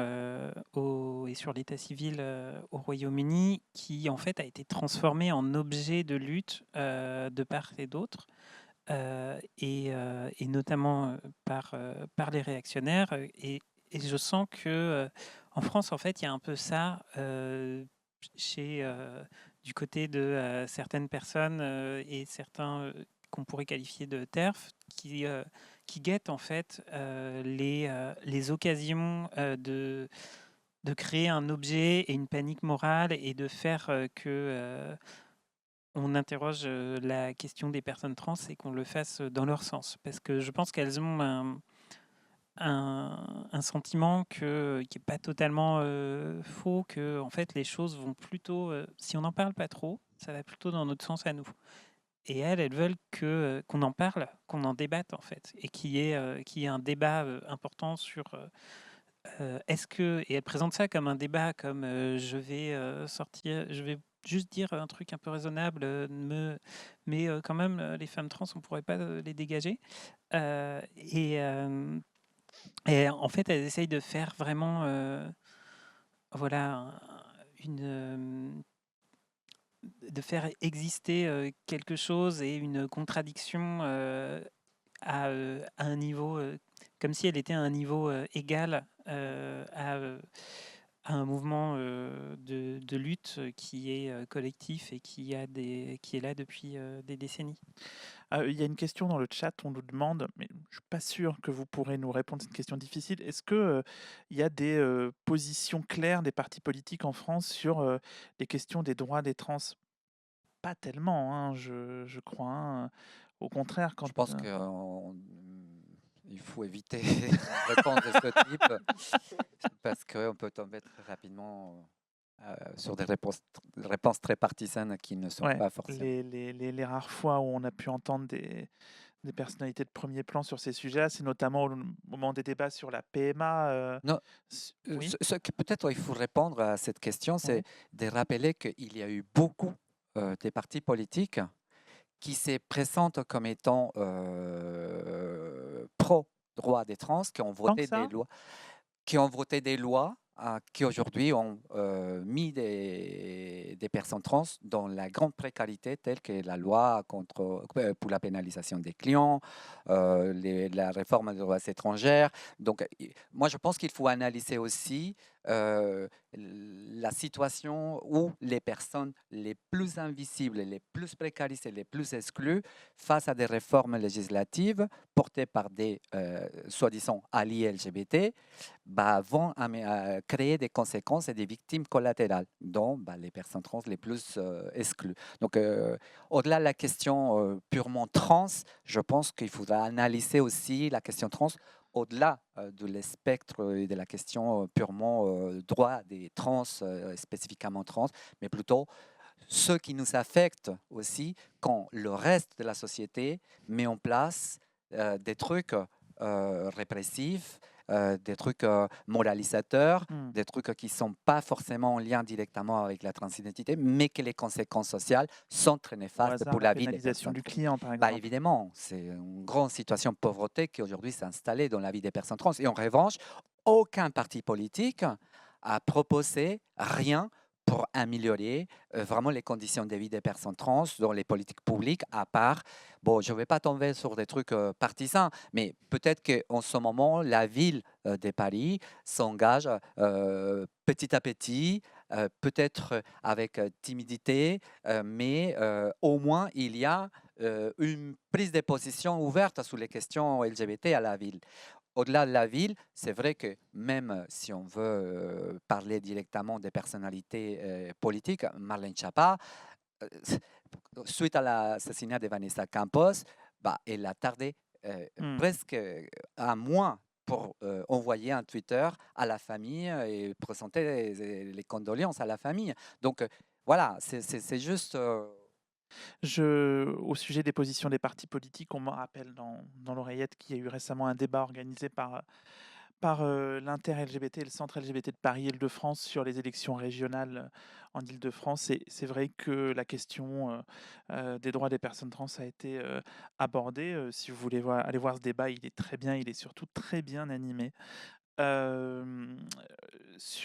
et sur l'état civil au Royaume-Uni, qui en fait a été transformé en objet de lutte de part et d'autre, et notamment par les réactionnaires. Et je sens que en France, en fait, il y a un peu ça du côté de certaines personnes et certains qu'on pourrait qualifier de TERF, qui guettent en fait les occasions de créer un objet et une panique morale et de faire que on interroge la question des personnes trans et qu'on le fasse dans leur sens. Parce que je pense qu'elles ont un sentiment qui n'est pas totalement faux, que en fait, les choses vont plutôt, si on n'en parle pas trop, ça va plutôt dans notre sens à nous. Et elles veulent qu'on en parle, qu'on en débatte en fait, et qu'il y ait un débat important sur est-ce que, et elles présentent ça comme un débat, comme je vais juste dire un truc un peu raisonnable, mais quand même les femmes trans, on pourrait pas les dégager. Et en fait, elles essayent de faire vraiment, voilà, de faire exister quelque chose et une contradiction à un niveau, comme si elle était à un niveau égal à un mouvement de lutte qui est collectif et qui est là depuis des décennies. Il y a une question dans le chat, on nous demande, mais je ne suis pas sûr que vous pourrez nous répondre, c'est une question difficile. Est-ce que il y a des positions claires des partis politiques en France sur les questions des droits des trans? Pas tellement, hein, je crois. Hein. Au contraire, Je pense qu'il faut éviter une réponse de ce type parce qu'on peut tomber très rapidement sur des réponses très partisanes qui ne sont pas forcément. Les rares fois où on a pu entendre des personnalités de premier plan sur ces sujets, c'est notamment au moment des débats sur la PMA. Non, Oui. ce que peut-être il faut répondre à cette question, c'est de rappeler qu'il y a eu beaucoup des partis politiques qui se présentent comme étant pro-droit des trans, qui ont voté des lois, qui aujourd'hui ont mis des personnes trans dans la grande précarité, telle que la loi pour la pénalisation des clients, la réforme des droits étrangers. Donc, moi, je pense qu'il faut analyser aussi la situation où les personnes les plus invisibles, les plus précarisées, les plus exclues, face à des réformes législatives portées par des soi-disant alliés LGBT, vont créer des conséquences et des victimes collatérales, dont les personnes trans les plus exclues. Donc, au-delà de la question purement trans, je pense qu'il faudra analyser aussi la question trans au-delà du spectre et de la question purement droit des trans, spécifiquement trans, mais plutôt ce qui nous affecte aussi quand le reste de la société met en place des trucs répressifs, des trucs moralisateurs, des trucs qui ne sont pas forcément en lien directement avec la transidentité, mais que les conséquences sociales sont très néfastes pour la vie des personnes. Du client, par exemple. Évidemment, c'est une grande situation de pauvreté qui aujourd'hui s'est installée dans la vie des personnes trans. Et en revanche, aucun parti politique a proposé rien pour améliorer vraiment les conditions de vie des personnes trans dans les politiques publiques, à part, je ne vais pas tomber sur des trucs partisans, mais peut-être qu'en ce moment, la ville de Paris s'engage petit à petit, peut-être avec timidité, mais au moins il y a une prise de position ouverte sur les questions LGBT à la ville. Au-delà de la ville, c'est vrai que même si on veut parler directement des personnalités politiques, Marlène Schiappa, suite à l'assassinat de Vanessa Campos, elle a tardé presque un mois pour envoyer un Twitter à la famille et présenter les condoléances à la famille. Donc voilà, c'est juste... Au sujet des positions des partis politiques, on me rappelle dans l'oreillette qu'il y a eu récemment un débat organisé par l'Inter-LGBT et le Centre LGBT de Paris-Île-de-France sur les élections régionales en Île-de-France. Et c'est vrai que la question des droits des personnes trans a été abordée. Si vous voulez aller voir ce débat, il est très bien, il est surtout très bien animé. Je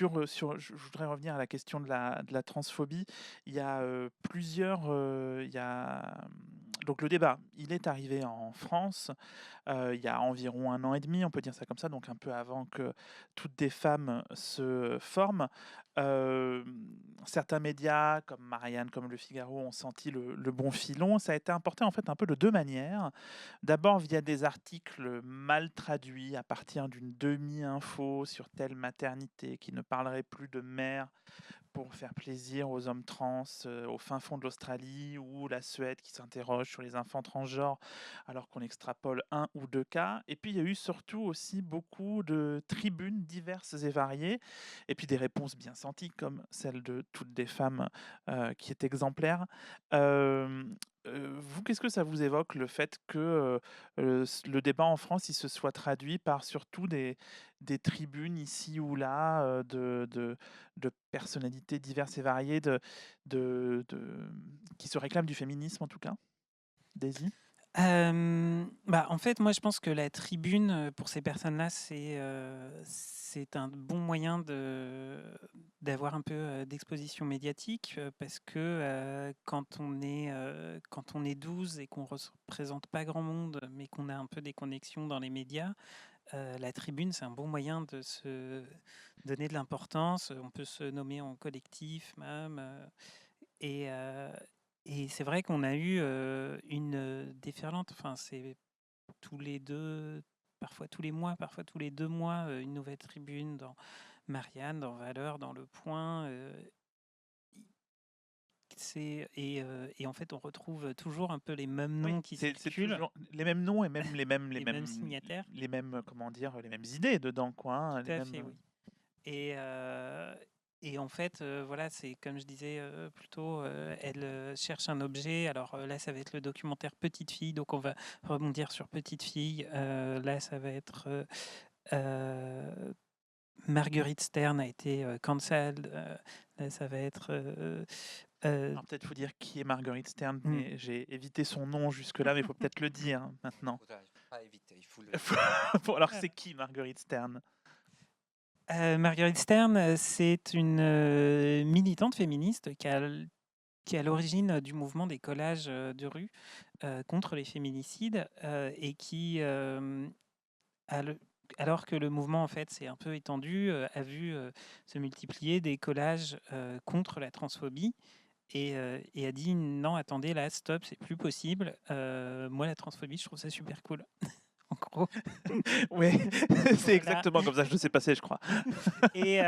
voudrais revenir à la question de la transphobie. Il y a donc le débat, il est arrivé en France il y a environ 1 an et demi, on peut dire ça comme ça, donc un peu avant que toutes des femmes se forment. Certains médias comme Marianne, comme Le Figaro ont senti le bon filon. Ça a été importé en fait un peu de deux manières. D'abord via des articles mal traduits à partir d'une demi-info sur telle maternité qui ne parlerait plus de mère pour faire plaisir aux hommes trans au fin fond de l'Australie, ou la Suède qui s'interroge sur les enfants transgenres alors qu'on extrapole 1 ou 2 cas. Et puis il y a eu surtout aussi beaucoup de tribunes diverses et variées, et puis des réponses bien senties comme celle de toutes des femmes qui est exemplaire. Euh, Vous, qu'est-ce que ça vous évoque, le fait que le débat en France il se soit traduit par surtout des tribunes ici ou là de personnalités diverses et variées qui se réclament du féminisme en tout cas? Daisy? En fait, moi, je pense que la tribune, pour ces personnes-là, c'est un bon moyen d'avoir un peu d'exposition médiatique, parce que quand on est 12 et qu'on représente pas grand monde, mais qu'on a un peu des connexions dans les médias, la tribune, c'est un bon moyen de se donner de l'importance. On peut se nommer en collectif même. Et, euh, et c'est vrai qu'on a eu une déferlante, enfin c'est tous les 2, parfois tous les mois, parfois tous les 2 mois, une nouvelle tribune dans Marianne, dans Valeurs, dans Le Point. Et en fait, on retrouve toujours un peu les mêmes Oui, noms qui c'est circulent, toujours les mêmes noms, et même les mêmes signataires. les mêmes, comment dire, les mêmes idées dedans, quoi, hein, Tout les à mêmes. fait, oui. Et, et en fait, voilà, c'est comme je disais plus tôt, elle cherche un objet. Alors là, ça va être le documentaire Petite Fille, donc on va rebondir sur Petite Fille. Là, ça va être Marguerite Stern a été cancelled. Là, ça va être. Alors peut-être faut dire qui est Marguerite Stern, hmm, mais j'ai évité son nom jusque-là, mais il faut peut-être le dire hein, maintenant. Faudra pas éviter, il faut le Bon, alors c'est qui Marguerite Stern? Marguerite Stern, c'est une militante féministe qui est à l'origine du mouvement des collages de rue contre les féminicides, et qui, alors que le mouvement en fait s'est un peu étendu, a vu se multiplier des collages contre la transphobie. Et a dit non, attendez, là, stop, c'est plus possible. Moi, la transphobie, je trouve ça super cool. En gros. Oui, c'est Voilà. exactement comme ça que je sais passer, je crois. Et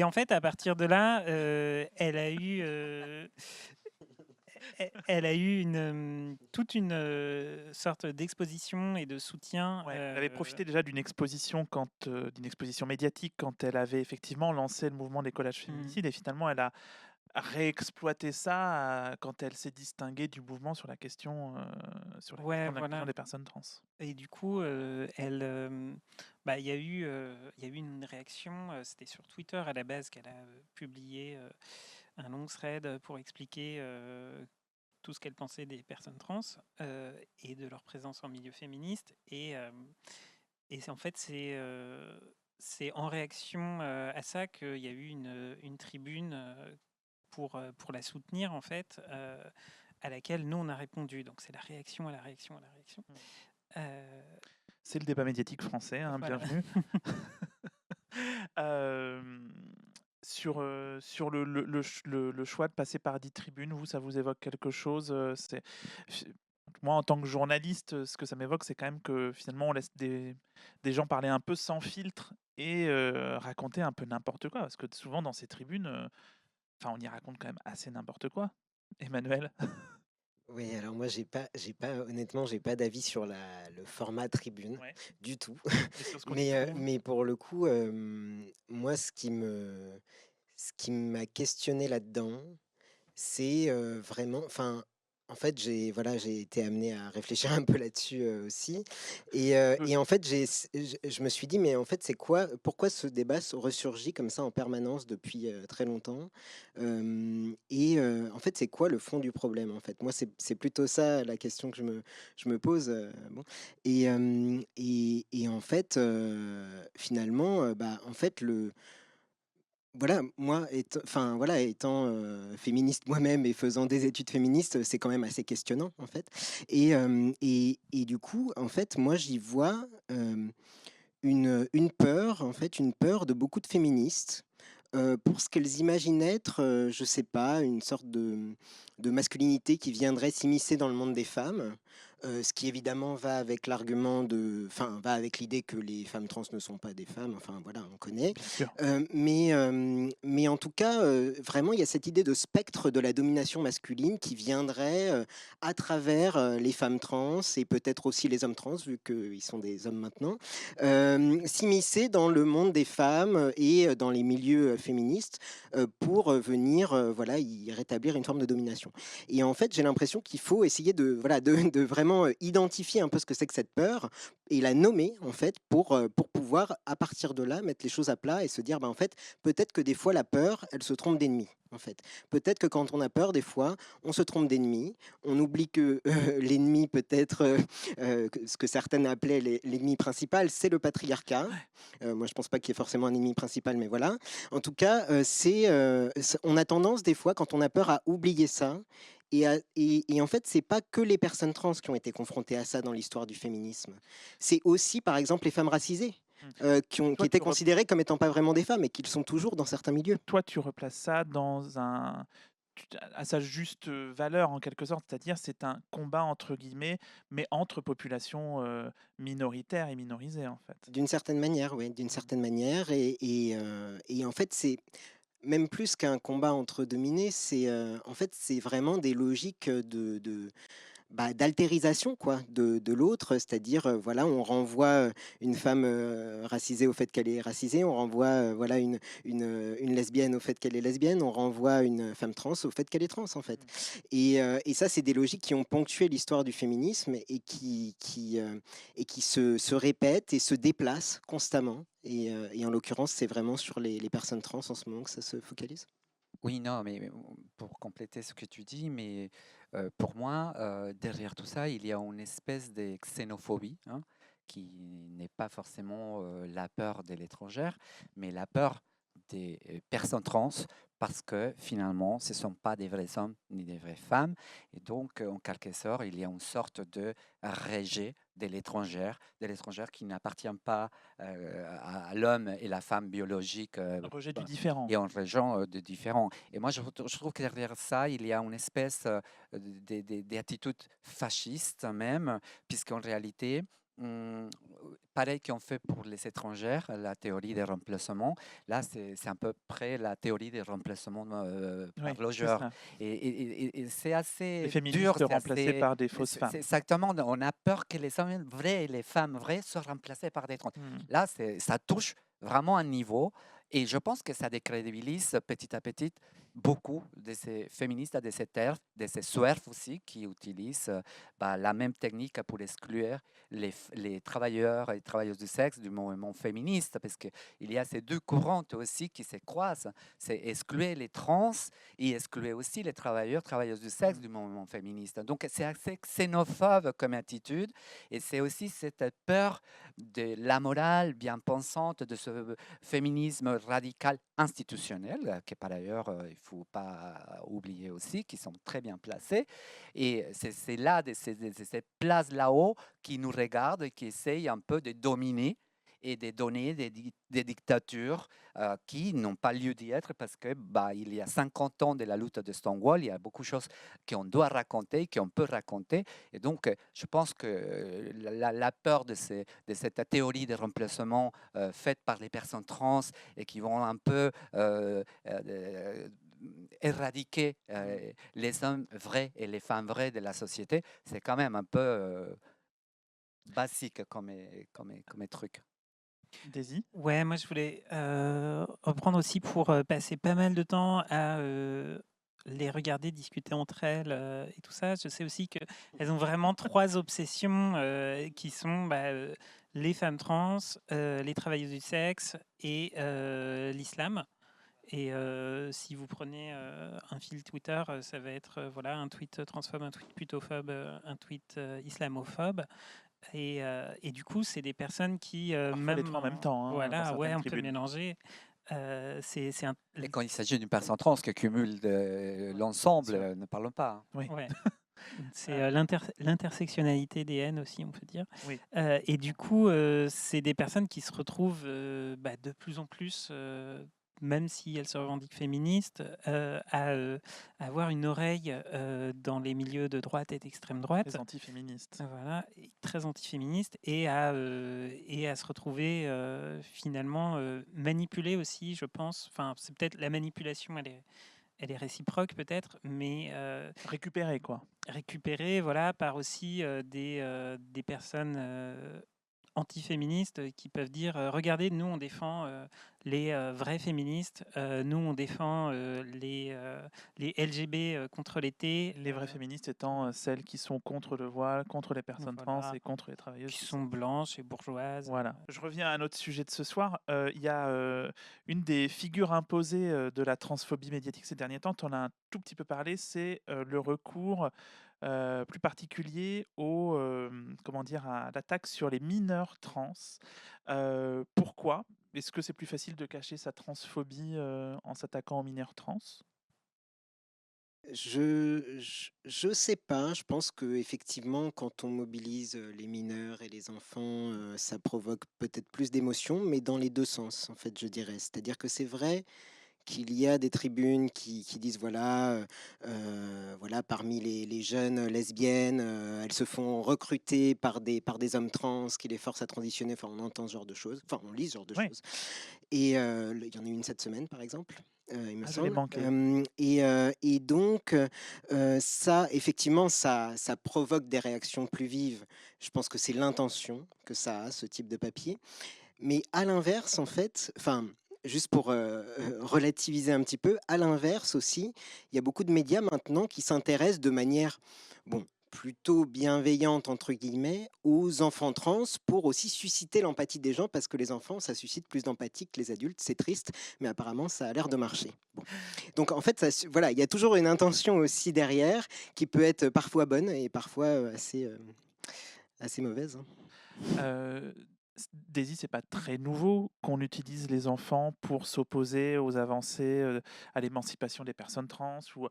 en fait, à partir de là, elle a eu toute une sorte d'exposition et de soutien. Ouais, elle avait profité déjà d'une exposition d'une exposition médiatique quand elle avait effectivement lancé le mouvement des collages féminicides, et finalement elle a réexploité ça quand elle s'est distinguée du mouvement sur la question, Ouais, de l'inclusion voilà. des personnes trans. Et du coup, il y a eu une réaction. C'était sur Twitter à la base qu'elle a publié un long thread pour expliquer tout ce qu'elle pensait des personnes trans et de leur présence en milieu féministe. En fait, c'est en réaction à ça qu'il y a eu une tribune pour la soutenir, en fait, à laquelle nous, on a répondu. Donc, c'est la réaction à la réaction à la réaction. C'est le débat médiatique français, hein, Voilà. bienvenue. Sur le choix de passer par 10 tribunes, vous, ça vous évoque quelque chose? Moi, en tant que journaliste, ce que ça m'évoque, c'est quand même que finalement, on laisse des gens parler un peu sans filtre et raconter un peu n'importe quoi. Parce que souvent, dans ces tribunes, on y raconte quand même assez n'importe quoi. Emmanuel? Oui, alors moi honnêtement, j'ai pas d'avis sur le format tribune Ouais. du tout. Et sur ce qu'on y trouve? Mais pour le coup, moi, ce qui m'a questionné là-dedans, c'est vraiment, enfin, en fait, j'ai été amené à réfléchir un peu là-dessus aussi. Et en fait, je me suis dit, mais en fait, pourquoi ce débat se ressurgit comme ça en permanence depuis très longtemps? En fait, c'est quoi le fond du problème, en fait? Moi, c'est plutôt ça la question que je me pose. Bon. Et en fait, finalement, en fait, voilà, moi, étant féministe moi-même et faisant des études féministes, c'est quand même assez questionnant, en fait. Et du coup, en fait, moi, j'y vois une peur, en fait, une peur de beaucoup de féministes pour ce qu'elles imaginent être, je sais pas, une sorte de masculinité qui viendrait s'immiscer dans le monde des femmes, Ce qui évidemment va avec l'argument va avec l'idée que les femmes trans ne sont pas des femmes, enfin voilà, on connaît. Bien sûr. Mais en tout cas, vraiment, il y a cette idée de spectre de la domination masculine qui viendrait à travers les femmes trans et peut-être aussi les hommes trans, vu qu'ils sont des hommes maintenant, s'immiscer dans le monde des femmes et dans les milieux féministes pour venir voilà, y rétablir une forme de domination. Et en fait, j'ai l'impression qu'il faut essayer de vraiment identifier un peu ce que c'est que cette peur et la nommer en fait pour pouvoir à partir de là mettre les choses à plat et se dire en fait peut-être que des fois la peur elle se trompe d'ennemi en fait. Peut-être que quand on a peur des fois on se trompe d'ennemi, on oublie que l'ennemi peut-être ce que certaines appelaient l'ennemi principal c'est le patriarcat. Moi je pense pas qu'il y ait forcément un ennemi principal mais voilà. En tout cas on a tendance des fois quand on a peur à oublier ça. Et en fait, c'est pas que les personnes trans qui ont été confrontées à ça dans l'histoire du féminisme. C'est aussi, par exemple, les femmes racisées, qui Toi, étaient tu considérées comme étant pas vraiment des femmes et qui le sont toujours dans certains milieux. Toi, tu replaces ça à sa juste valeur en quelque sorte, c'est-à-dire c'est un combat entre guillemets, mais entre populations minoritaires et minorisées en fait. D'une certaine manière, oui, d'une certaine manière. Et en fait, c'est même plus qu'un combat entre dominés, en fait, c'est vraiment des logiques d'altérisation quoi, de l'autre, c'est-à-dire voilà, on renvoie une femme racisée au fait qu'elle est racisée, on renvoie voilà, une lesbienne au fait qu'elle est lesbienne, on renvoie une femme trans au fait qu'elle est trans en fait. Et ça, c'est des logiques qui ont ponctué l'histoire du féminisme et qui se répètent et se déplacent constamment. Et en l'occurrence, c'est vraiment sur les personnes trans en ce moment que ça se focalise. Oui, non, mais pour compléter ce que tu dis, mais pour moi, derrière tout ça, il y a une espèce de xénophobie, hein, qui n'est pas forcément la peur de l'étrangère, mais la peur des personnes trans, parce que finalement, ce ne sont pas des vrais hommes ni des vraies femmes. Et donc, en quelque sorte, il y a une sorte de rejet de l'étrangère qui n'appartient pas à l'homme et la femme biologique. Un rejet du différent. Et en rejet de différents. Et moi, je trouve que derrière ça, il y a une espèce d'attitude fasciste même, puisqu'en réalité, pareil qu'on fait pour les étrangères, la théorie des remplacements, là, c'est à peu près la théorie des remplacements par le c'est genre. ça. Et c'est assez Les féministes dur. remplacées par des fausses femmes. Exactement, on a peur que les hommes vrais et les femmes vraies soient remplacées par des trans. Là, ça touche vraiment un niveau. Et je pense que ça décrédibilise petit à petit beaucoup de ces féministes, de ces TERF, de ces SWERF aussi, qui utilisent la même technique pour exclure les travailleurs et travailleuses du sexe du mouvement féministe, parce qu'il y a ces deux courants aussi qui se croisent. C'est exclure les trans et exclure aussi les travailleurs, travailleuses du sexe du mouvement féministe. Donc c'est assez xénophobe comme attitude, et c'est aussi cette peur de la morale bien pensante de ce féminisme radical institutionnel, que par ailleurs, il ne faut pas oublier aussi, qui sont très bien placés. Et c'est là, de ces places là-haut, qui nous regardent et qui essayent un peu de dominer et de donner des dictatures qui n'ont pas lieu d'y être, parce que il y a 50 ans de la lutte de Stonewall, il y a beaucoup de choses qu'on doit raconter, qu'on peut raconter. Et donc, je pense que la peur de cette théorie de remplacement faite par les personnes trans et qui vont un peu éradiquer les hommes vrais et les femmes vraies de la société, c'est quand même un peu basique comme truc. Daisy? Ouais, moi je voulais reprendre aussi pour passer pas mal de temps à les regarder discuter entre elles et tout ça. Je sais aussi qu'elles ont vraiment 3 obsessions qui sont les femmes trans, les travailleuses du sexe et l'islam. Et si vous prenez un fil Twitter, ça va être voilà, un tweet transphobe, un tweet putophobe, un tweet islamophobe. Et du coup, c'est des personnes qui Parfois les trois en même temps, hein, dans voilà, certaines ouais, on peut tribunes. mélanger. C'est un Et quand il s'agit d'une personne trans qui cumule l'ensemble, sûr. ne parlons pas. hein. Oui. ouais. C'est l'intersectionnalité des haines aussi, on peut dire. Oui. Et du coup, c'est des personnes qui se retrouvent de plus en plus même si elles se revendiquent féministes, à avoir une oreille dans les milieux de droite et d'extrême droite. Les antiféministes. Voilà, très antiféministes, et à se retrouver finalement manipulées aussi, je pense. Enfin, c'est peut-être la manipulation, elle est réciproque peut-être, mais Récupérer, quoi. récupérée, voilà, par aussi des personnes antiféministes qui peuvent dire regardez, nous on défend les vrais féministes, nous on défend les LGB contre l'été. Les vraies féministes étant celles qui sont contre le voile, contre les personnes trans Voilà. et contre les travailleuses. Qui c'est sont ça. blanches et bourgeoises. Voilà. Je reviens à un autre sujet de ce soir. Il y a une des figures imposées de la transphobie médiatique ces derniers temps, tu en as un tout petit peu parlé, c'est le recours plus particulier comment dire, à l'attaque sur les mineurs trans. Pourquoi? Est-ce que c'est plus facile de cacher sa transphobie en s'attaquant aux mineurs trans? Je sais pas, je pense qu'effectivement, quand on mobilise les mineurs et les enfants, ça provoque peut-être plus d'émotions, mais dans les deux sens, en fait, je dirais. C'est-à-dire que c'est vrai qu'il y a des tribunes qui disent voilà, voilà, parmi les jeunes lesbiennes, elles se font recruter par des hommes trans qui les forcent à transitionner. Enfin, on entend ce genre de choses, enfin, on lit ce genre de Oui. choses. Et il y en a eu une cette semaine, par exemple, il me Ah, je l'ai semble. manqué. Et donc, ça, effectivement, ça provoque des réactions plus vives. Je pense que c'est l'intention que ça a, ce type de papier. Mais à l'inverse, en fait, enfin, juste pour relativiser un petit peu, à l'inverse aussi, il y a beaucoup de médias maintenant qui s'intéressent de manière, bon, plutôt bienveillante, entre guillemets, aux enfants trans pour aussi susciter l'empathie des gens, parce que les enfants, ça suscite plus d'empathie que les adultes. C'est triste, mais apparemment, ça a l'air de marcher. Bon. Donc, en fait, voilà, il y a toujours une intention aussi derrière qui peut être parfois bonne et parfois assez mauvaise, hein. Daisy, c'est pas très nouveau qu'on utilise les enfants pour s'opposer aux avancées à l'émancipation des personnes trans ou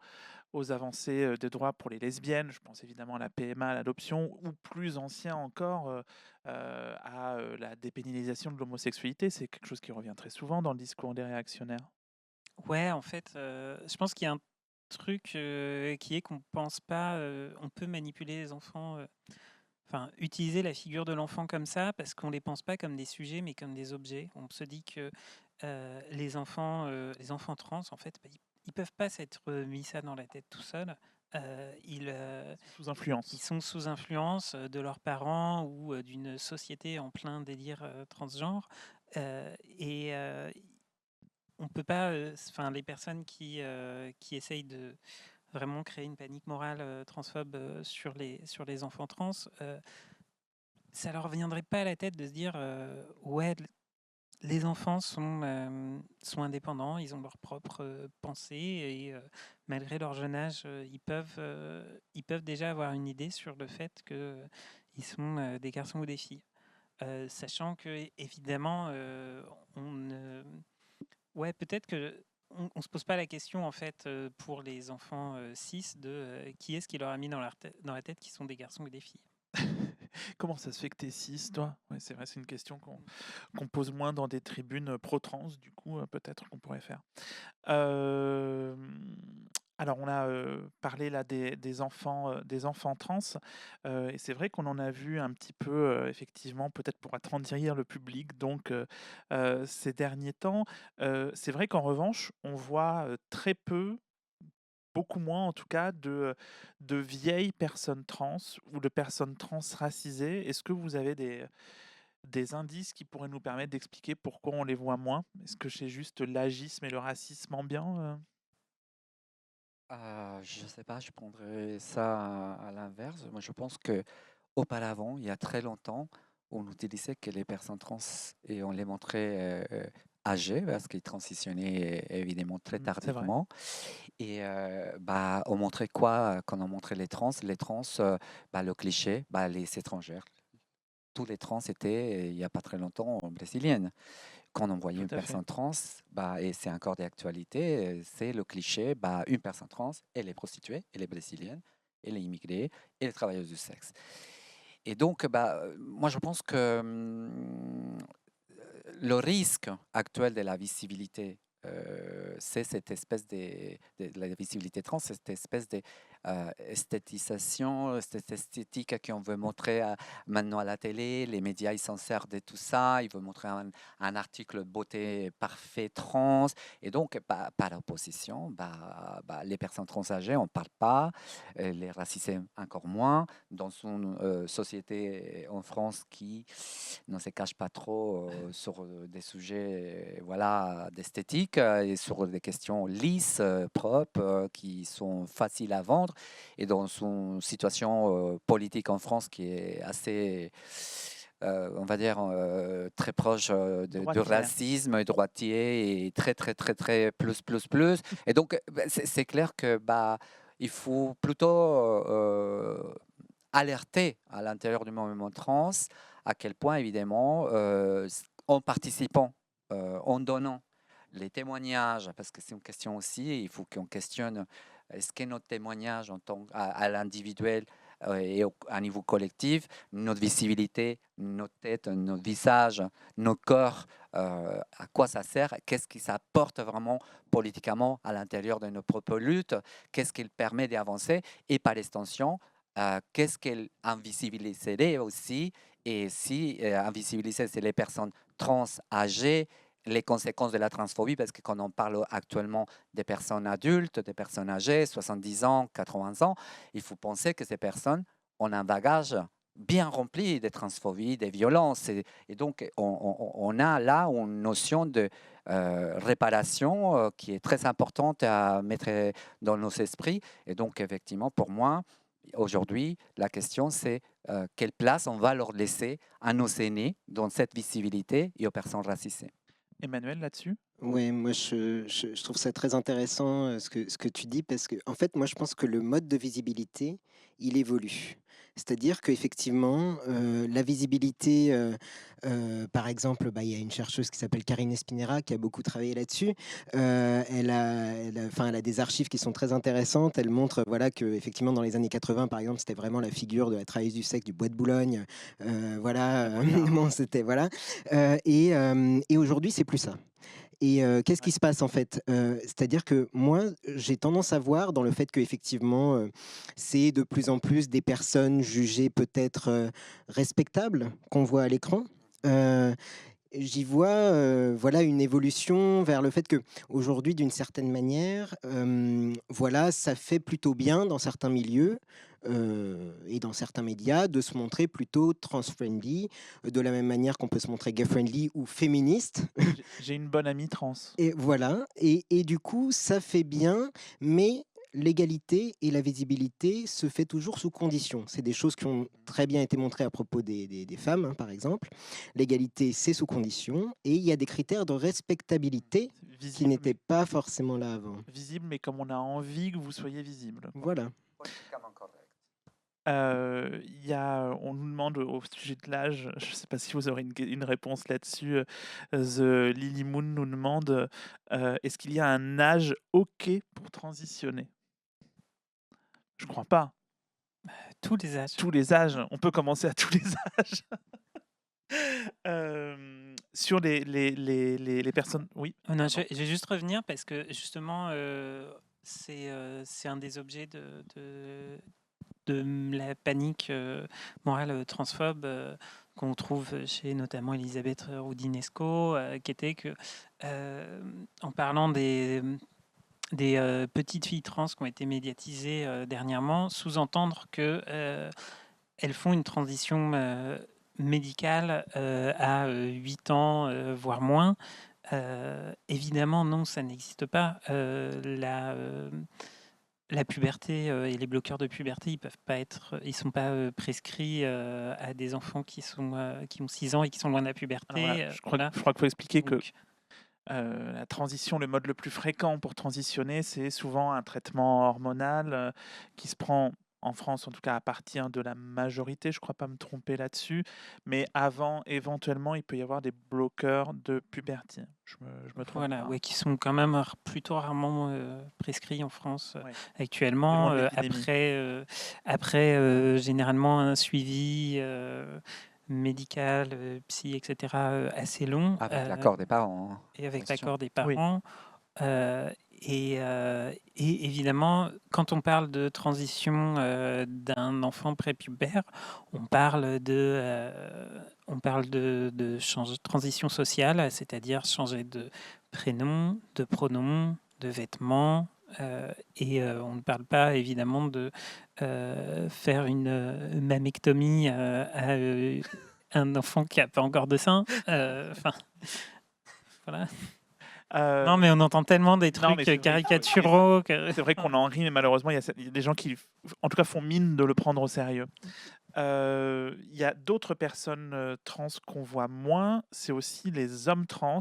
aux avancées de droits pour les lesbiennes. Je pense évidemment à la PMA, à l'adoption, ou plus ancien encore à la dépénalisation de l'homosexualité. C'est quelque chose qui revient très souvent dans le discours des réactionnaires. Ouais, en fait, je pense qu'il y a un truc qui est qu'on pense pas, on peut manipuler les enfants, enfin utiliser la figure de l'enfant comme ça parce qu'on les pense pas comme des sujets mais comme des objets. On se dit que les enfants trans, en fait, bah, ils peuvent pas s'être mis ça dans la tête tout seuls. Sous influence. Ils sont sous influence de leurs parents ou d'une société en plein délire transgenre. Et on peut pas, enfin, les personnes qui essayent de vraiment créer une panique morale transphobe sur les enfants trans, ça leur viendrait pas à la tête de se dire ouais, les enfants sont indépendants, ils ont leur propre pensée et malgré leur jeune âge, ils peuvent déjà avoir une idée sur le fait qu'ils sont des garçons ou des filles. Sachant que évidemment, ouais, peut-être que on se pose pas la question en fait pour les enfants cis de qui est-ce qui leur a mis dans la tête qu'ils sont des garçons ou des filles. Comment ça se fait que t'es cis, toi? Ouais, c'est vrai, c'est une question qu'on pose moins dans des tribunes pro-trans, du coup, peut-être qu'on pourrait faire. Alors, on a parlé là des enfants trans, et c'est vrai qu'on en a vu un petit peu, effectivement, peut-être pour attendrir le public, donc ces derniers temps. C'est vrai qu'en revanche, on voit très peu, beaucoup moins en tout cas, de vieilles personnes trans ou de personnes trans racisées. Est-ce que vous avez des indices qui pourraient nous permettre d'expliquer pourquoi on les voit moins? Est-ce que c'est juste l'agisme et le racisme ambiant? Je ne sais pas, je prendrais ça à l'inverse. Moi, je pense que auparavant, il y a très longtemps, on utilisait que les personnes trans et on les montrait âgées parce qu'ils transitionnaient évidemment très C'est vrai. tardivement. Et bah, on montrait quoi quand on montrait les trans? Les trans, bah, le cliché, bah, les étrangères. Tous les trans étaient, il n'y a pas très longtemps, brésiliennes. Quand on voyait Tout une à fait. personne trans, bah, et c'est encore d'actualité, c'est le cliché, bah, une personne trans, elle est prostituée, elle est brésilienne, elle est immigrée, elle est travailleuse du sexe. Et donc, bah, moi, je pense que le risque actuel de la visibilité c'est cette espèce de la visibilité trans, cette espèce d'esthétisation, cette esthétique qu'on veut montrer maintenant à la télé. Les médias, ils s'en servent de tout ça. Ils veulent montrer un article beauté parfait trans. Et donc, par opposition, les personnes trans âgées, on ne parle pas. Les racisés, encore moins. Dans une société en France qui ne se cache pas trop sur des sujets d'esthétique et sur des questions lisses, propres, qui sont faciles à vendre. Et dans une situation politique en France qui est assez, on va dire, très proche du racisme et droitier et très, très, très, très plus. Et donc, c'est clair que il faut plutôt alerter à l'intérieur du mouvement trans à quel point, évidemment, en participant, en donnant les témoignages, parce que c'est une question aussi, il faut qu'on questionne, est-ce que notre témoignage à l'individuel et à niveau collectif, notre visibilité, notre tête, notre visage, nos corps, à quoi ça sert, qu'est-ce qui s'apporte vraiment politiquement à l'intérieur de nos propres luttes, qu'est-ce qu'il permet d'avancer, et par extension, qu'est-ce qu'elle invisibiliserait aussi, et si invisibiliser c'est les personnes trans âgées, les conséquences de la transphobie, parce que quand on parle actuellement des personnes adultes, des personnes âgées, 70 ans, 80 ans, il faut penser que ces personnes ont un bagage bien rempli de transphobie, de violence. Et donc, on a là une notion de réparation qui est très importante à mettre dans nos esprits. Et donc, effectivement, pour moi, aujourd'hui, la question, c'est quelle place on va leur laisser à nos aînés dans cette visibilité et aux personnes racisées. Emmanuel, là-dessus? Oui, moi je trouve ça très intéressant ce que tu dis parce que en fait moi je pense que le mode de visibilité il évolue. C'est-à-dire qu'effectivement la visibilité, par exemple, il y a une chercheuse qui s'appelle Karine Espinera qui a beaucoup travaillé là-dessus. Elle a des archives qui sont très intéressantes. Elle montre voilà, que effectivement dans les années 80 par exemple c'était vraiment la figure de la travailleuse du sexe du Bois de Boulogne. Bon, c'était voilà. Et aujourd'hui c'est plus ça. Et qu'est-ce qui se passe en fait c'est-à-dire que moi, j'ai tendance à voir dans le fait qu'effectivement, c'est de plus en plus des personnes jugées peut-être respectables qu'on voit à l'écran. J'y vois voilà, une évolution vers le fait qu'aujourd'hui, d'une certaine manière, voilà, ça fait plutôt bien dans certains milieux et dans certains médias de se montrer plutôt trans-friendly, de la même manière qu'on peut se montrer gay-friendly ou féministe. J'ai une bonne amie trans. Et voilà, et du coup, ça fait bien, mais l'égalité et la visibilité se fait toujours sous condition. C'est des choses qui ont très bien été montrées à propos des femmes, hein, par exemple. L'égalité, c'est sous condition, et il y a des critères de respectabilité qui n'étaient pas forcément là avant. Visible, mais comme on a envie que vous soyez visible. Voilà. On nous demande au sujet de l'âge, je ne sais pas si vous aurez une réponse là-dessus. The Lily Moon nous demande est-ce qu'il y a un âge OK pour transitionner? Je crois pas. Tous les âges. Tous les âges. On peut commencer à tous les âges. Sur les personnes. Oui. Non, je vais juste revenir parce que justement, c'est un des objets de la panique morale transphobe qu'on trouve chez notamment Elisabeth Roudinesco, qui était que, en parlant des petites filles trans qui ont été médiatisées dernièrement, sous-entendre qu'elles font une transition médicale à 8 ans, voire moins. Évidemment, non, ça n'existe pas. La puberté et les bloqueurs de puberté, ils sont pas prescrits à des enfants qui ont 6 ans et qui sont loin de la puberté. Alors voilà, je crois qu'il faut expliquer que la transition, le mode le plus fréquent pour transitionner, c'est souvent un traitement hormonal qui se prend en France, en tout cas à partir de la majorité, je ne crois pas me tromper là-dessus, mais avant, éventuellement, il peut y avoir des bloqueurs de puberté. Je me trompe pas. Oui, qui sont quand même plutôt rarement prescrits en France actuellement, après généralement un suivi médical, psy, etc., assez long. Avec l'accord des parents. Et avec l'accord des parents. Et évidemment, quand on parle de transition d'un enfant prépubère, on parle de transition sociale, c'est-à-dire changer de prénom, de pronom, de vêtements. Et on ne parle pas évidemment de faire une mammectomie à un enfant qui n'a pas encore de sein. Enfin, voilà. Non, mais on entend tellement des Non, mais trucs c'est vrai, caricaturaux. c'est vrai qu'on en rit, mais malheureusement, il y a des gens qui, en tout cas, font mine de le prendre au sérieux. Il y a d'autres personnes trans qu'on voit moins, c'est aussi les hommes trans.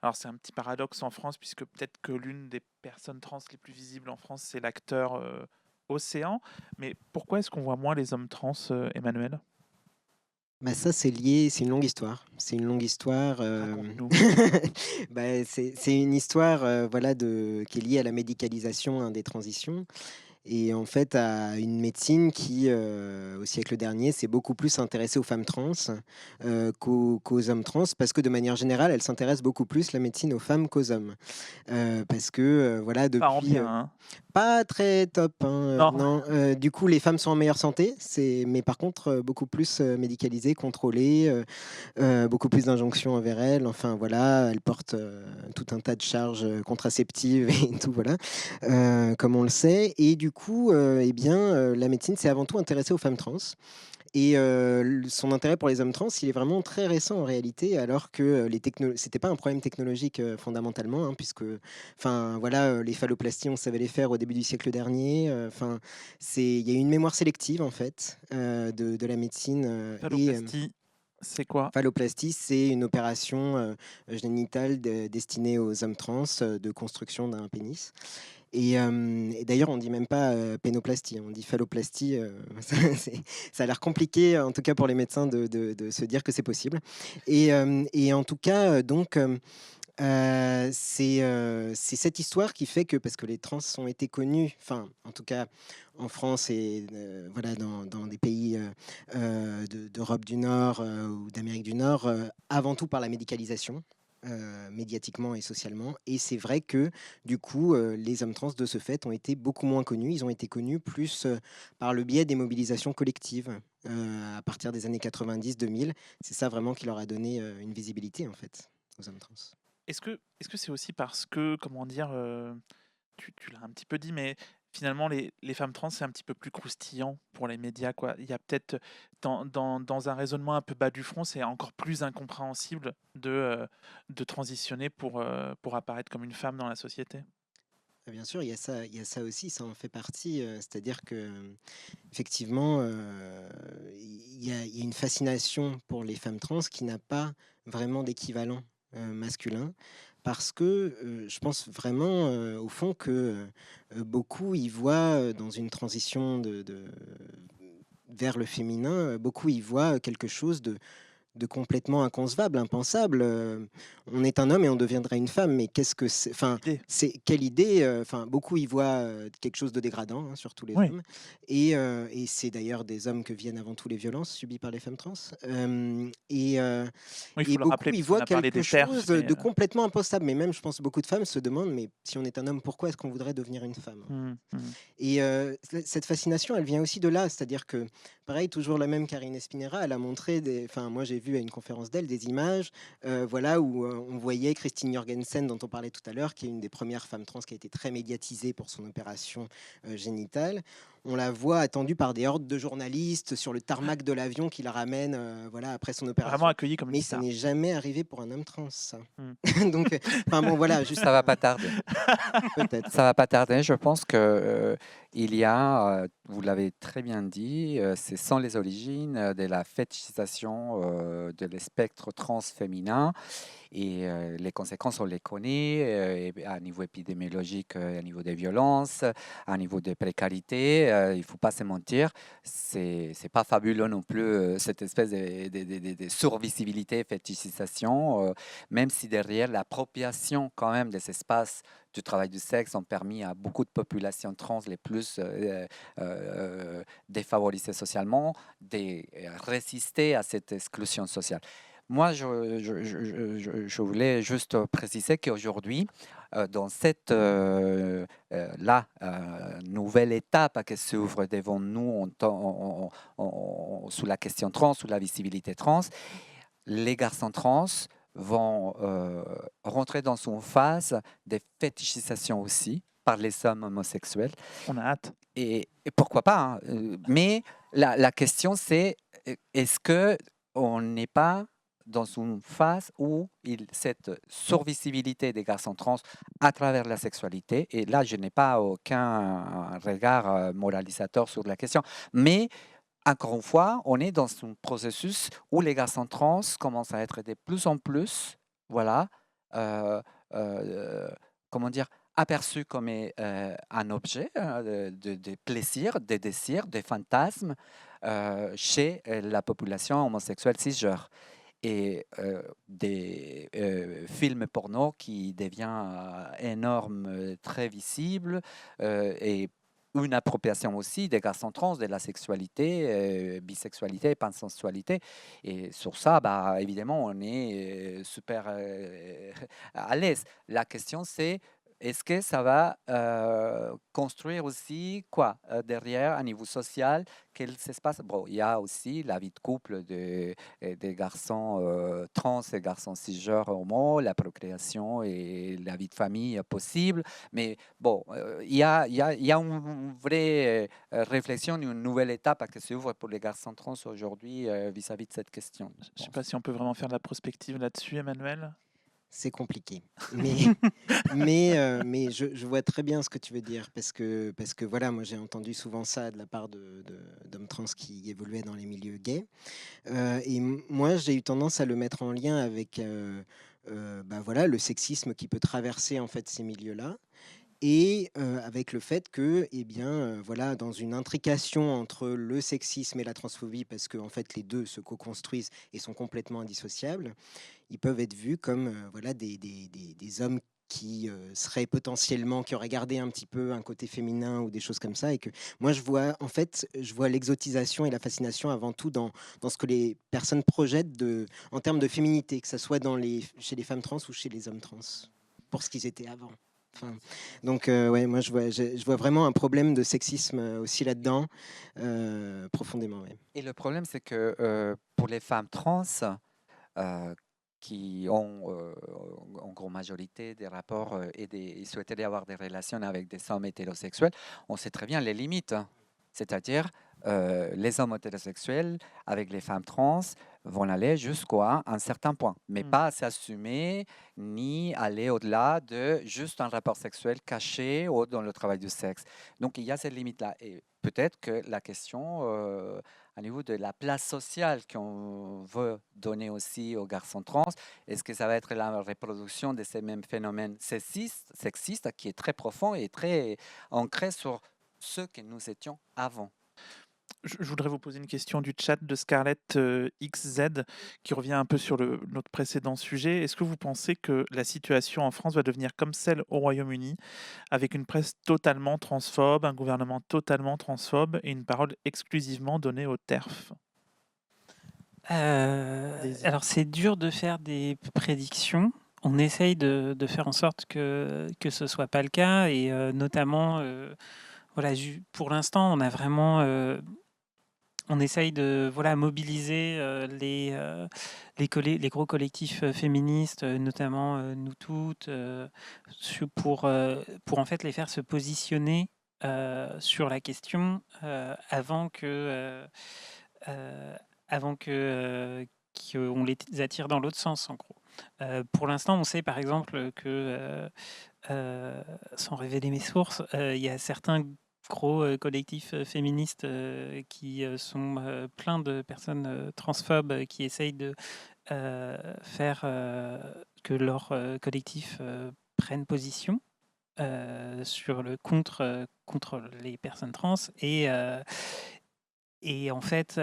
Alors c'est un petit paradoxe en France, puisque peut-être que l'une des personnes trans les plus visibles en France, c'est l'acteur Océan. Mais pourquoi est-ce qu'on voit moins les hommes trans, Emmanuel? Bah ça, c'est lié, c'est une longue histoire. C'est une longue histoire. Raconte-nous. Bah, c'est une histoire voilà, qui est liée à la médicalisation des transitions. Et en fait, à une médecine qui, au siècle dernier, s'est beaucoup plus intéressée aux femmes trans qu'aux hommes trans, parce que de manière générale, elle s'intéresse beaucoup plus, la médecine, aux femmes qu'aux hommes. Parce que, voilà, Pas en depuis... bien, hein. Pas très top, hein, Non. non. Du coup, les femmes sont en meilleure santé, mais par contre, beaucoup plus médicalisées, contrôlées, beaucoup plus d'injonctions envers elles. Enfin, voilà, elles portent tout un tas de charges contraceptives et tout, voilà, comme on le sait. Et du coup, eh bien, la médecine s'est avant tout intéressée aux femmes trans. Et son intérêt pour les hommes trans, il est vraiment très récent en réalité, alors que c'était pas un problème technologique fondamentalement, hein, puisque, enfin voilà, les phalloplasties, on savait les faire au début du siècle dernier. Enfin, il y a eu une mémoire sélective en fait de la médecine. Phalloplastie, c'est quoi? Phalloplastie, c'est une opération génitale destinée aux hommes trans de construction d'un pénis. Et d'ailleurs, on dit même pas pénoplastie, on dit phalloplastie. Ça a l'air compliqué, en tout cas pour les médecins, de se dire que c'est possible. Et en tout cas, donc, c'est cette histoire qui fait que, parce que les trans ont été connus, enfin, en tout cas en France et voilà, dans des pays d'Europe du Nord ou d'Amérique du Nord, avant tout par la médicalisation. Médiatiquement et socialement. Et c'est vrai que du coup, les hommes trans de ce fait ont été beaucoup moins connus. Ils ont été connus plus par le biais des mobilisations collectives à partir des années 90-2000. C'est ça vraiment qui leur a donné une visibilité en fait aux hommes trans. Est-ce que c'est aussi parce que, comment dire, tu l'as un petit peu dit, mais finalement, les femmes trans, c'est un petit peu plus croustillant pour les médias, quoi. Il y a peut-être, dans un raisonnement un peu bas du front, c'est encore plus incompréhensible de transitionner pour apparaître comme une femme dans la société. Bien sûr, il y a ça aussi, ça en fait partie. C'est-à-dire que effectivement, il y a une fascination pour les femmes trans qui n'a pas vraiment d'équivalent masculin. Parce que je pense vraiment, au fond, que beaucoup y voient dans une transition vers le féminin, beaucoup y voient quelque chose de complètement inconcevable, impensable. On est un homme et on deviendrait une femme, mais qu'est-ce que c'est? Enfin, Idée. c'est quelle idée? Enfin, beaucoup y voient quelque chose de dégradant, hein, surtout les Oui. hommes. Et c'est d'ailleurs des hommes que viennent avant tout les violences subies par les femmes trans. Et Oui, il faut le beaucoup rappeler, y parce qu'on voient a parlé quelque des TERF, chose mais de complètement impensable. Mais même, je pense, beaucoup de femmes se demandent, mais si on est un homme, pourquoi est-ce qu'on voudrait devenir une femme? Et cette fascination, elle vient aussi de là, c'est-à-dire que, pareil, toujours la même Karine Espinera, elle a montré enfin, moi j'ai vu à une conférence d'elle des images, voilà, où on voyait Christine Jorgensen, dont on parlait tout à l'heure, qui est une des premières femmes trans qui a été très médiatisée pour son opération génitale. On la voit attendue par des hordes de journalistes sur le tarmac de l'avion qui la ramène, voilà, après son opération. Vraiment accueillie comme une Mais ça star. n'est jamais arrivé pour un homme trans, ça. Donc, enfin bon, voilà, juste Ça va pas tarder. peut-être. Ça va pas tarder. Je pense que il y a, vous l'avez très bien dit, ce sont les origines de la fétichisation de spectre trans féminin. Et les conséquences, on les connaît à niveau épidémiologique, à niveau des violences, à niveau de précarité. Il ne faut pas se mentir, c'est pas fabuleux non plus, cette espèce de survisibilité, fétichisation, même si derrière l'appropriation quand même des espaces du travail du sexe ont permis à beaucoup de populations trans les plus défavorisées socialement de résister à cette exclusion sociale. Moi, je voulais juste préciser qu'aujourd'hui, dans cette nouvelle étape qui s'ouvre devant nous sous la question trans, sous la visibilité trans, les garçons trans vont rentrer dans une phase de fétichisation aussi par les hommes homosexuels. On a hâte. Et pourquoi pas, hein, mais la question c'est, est-ce qu'on n'est pas dans une phase où cette survisibilité des garçons trans à travers la sexualité, et là je n'ai pas aucun regard moralisateur sur la question, mais encore une fois, on est dans un processus où les garçons trans commencent à être de plus en plus, voilà, comment dire, aperçus comme un objet de plaisir, de désir, de fantasme chez la population homosexuelle cisgenre. Et des films porno qui deviennent énormes, très visibles, et une appropriation aussi des garçons trans, de la sexualité, bisexualité, pansensualité. Et sur ça, bah, évidemment, on est super à l'aise. La question, c'est est-ce que ça va construire aussi quoi derrière, à niveau social, quel s'espace? Bon, il y a aussi la vie de couple des garçons trans et garçons cisgenres homo, la procréation et la vie de famille possible. Mais bon, il y a une vraie réflexion, une nouvelle étape qui s'ouvre pour les garçons trans aujourd'hui vis-à-vis de cette question. Je ne sais pas si on peut vraiment faire de la prospective là-dessus, Emmanuel. C'est compliqué, mais je vois très bien ce que tu veux dire parce que voilà, moi j'ai entendu souvent ça de la part d'hommes trans qui évoluaient dans les milieux gays, et moi j'ai eu tendance à le mettre en lien avec bah, voilà, le sexisme qui peut traverser en fait ces milieux-là. Et avec le fait que, eh bien, voilà, dans une intrication entre le sexisme et la transphobie, parce que en fait les deux se co-construisent et sont complètement indissociables, ils peuvent être vus comme voilà, des hommes qui seraient potentiellement, qui auraient gardé un petit peu un côté féminin ou des choses comme ça. Et que moi, je vois l'exotisation et la fascination avant tout dans ce que les personnes projettent en termes de féminité, que ce soit chez les femmes trans ou chez les hommes trans, pour ce qu'ils étaient avant. Enfin, donc, ouais, moi, je vois vraiment un problème de sexisme aussi là-dedans, profondément. Ouais. Et le problème, c'est que pour les femmes trans, qui ont en grande majorité des rapports et ils souhaitaient avoir des relations avec des hommes hétérosexuels, on sait très bien les limites. Hein. C'est-à-dire, les hommes hétérosexuels avec les femmes trans vont aller jusqu'à un certain point, mais pas s'assumer ni aller au-delà de juste un rapport sexuel caché ou dans le travail du sexe. Donc, il y a cette limite-là. Et peut-être que la question, à niveau de la place sociale qu'on veut donner aussi aux garçons trans, est-ce que ça va être la reproduction de ces mêmes phénomènes sexistes qui est très profond et très ancré sur ce que nous étions avant? Je voudrais vous poser une question du chat de Scarlett XZ qui revient un peu sur notre précédent sujet. Est-ce que vous pensez que la situation en France va devenir comme celle au Royaume-Uni, avec une presse totalement transphobe, un gouvernement totalement transphobe et une parole exclusivement donnée aux TERF? Alors c'est dur de faire des prédictions. On essaye de faire en sorte que ce ne soit pas le cas et notamment, voilà, pour l'instant, on a vraiment... on essaye de mobiliser les gros collectifs féministes, notamment Nous Toutes, pour en fait les faire se positionner sur la question avant qu'on les attire dans l'autre sens, en gros. Pour l'instant, on sait par exemple que, sans révéler mes sources, il y a certains gros collectifs féministes qui sont pleins de personnes transphobes qui essayent de faire que leur collectif prenne position sur le contre les personnes trans et en fait,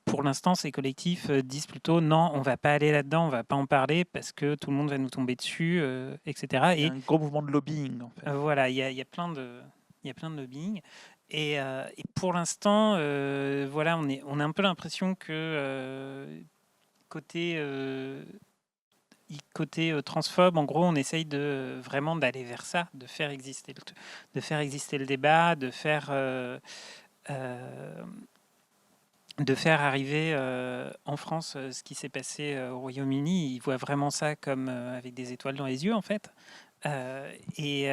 pour l'instant, ces collectifs disent plutôt non, on va pas aller là-dedans, on va pas en parler parce que tout le monde va nous tomber dessus, etc. Il y a un gros mouvement de lobbying, en fait. Voilà, il y a plein de Il y a plein de lobbying. Et pour l'instant, voilà, on a un peu l'impression que côté transphobe, en gros, on essaye vraiment d'aller vers ça, de faire exister le débat, de faire arriver en France ce qui s'est passé au Royaume-Uni. Ils voient vraiment ça comme avec des étoiles dans les yeux, en fait. Et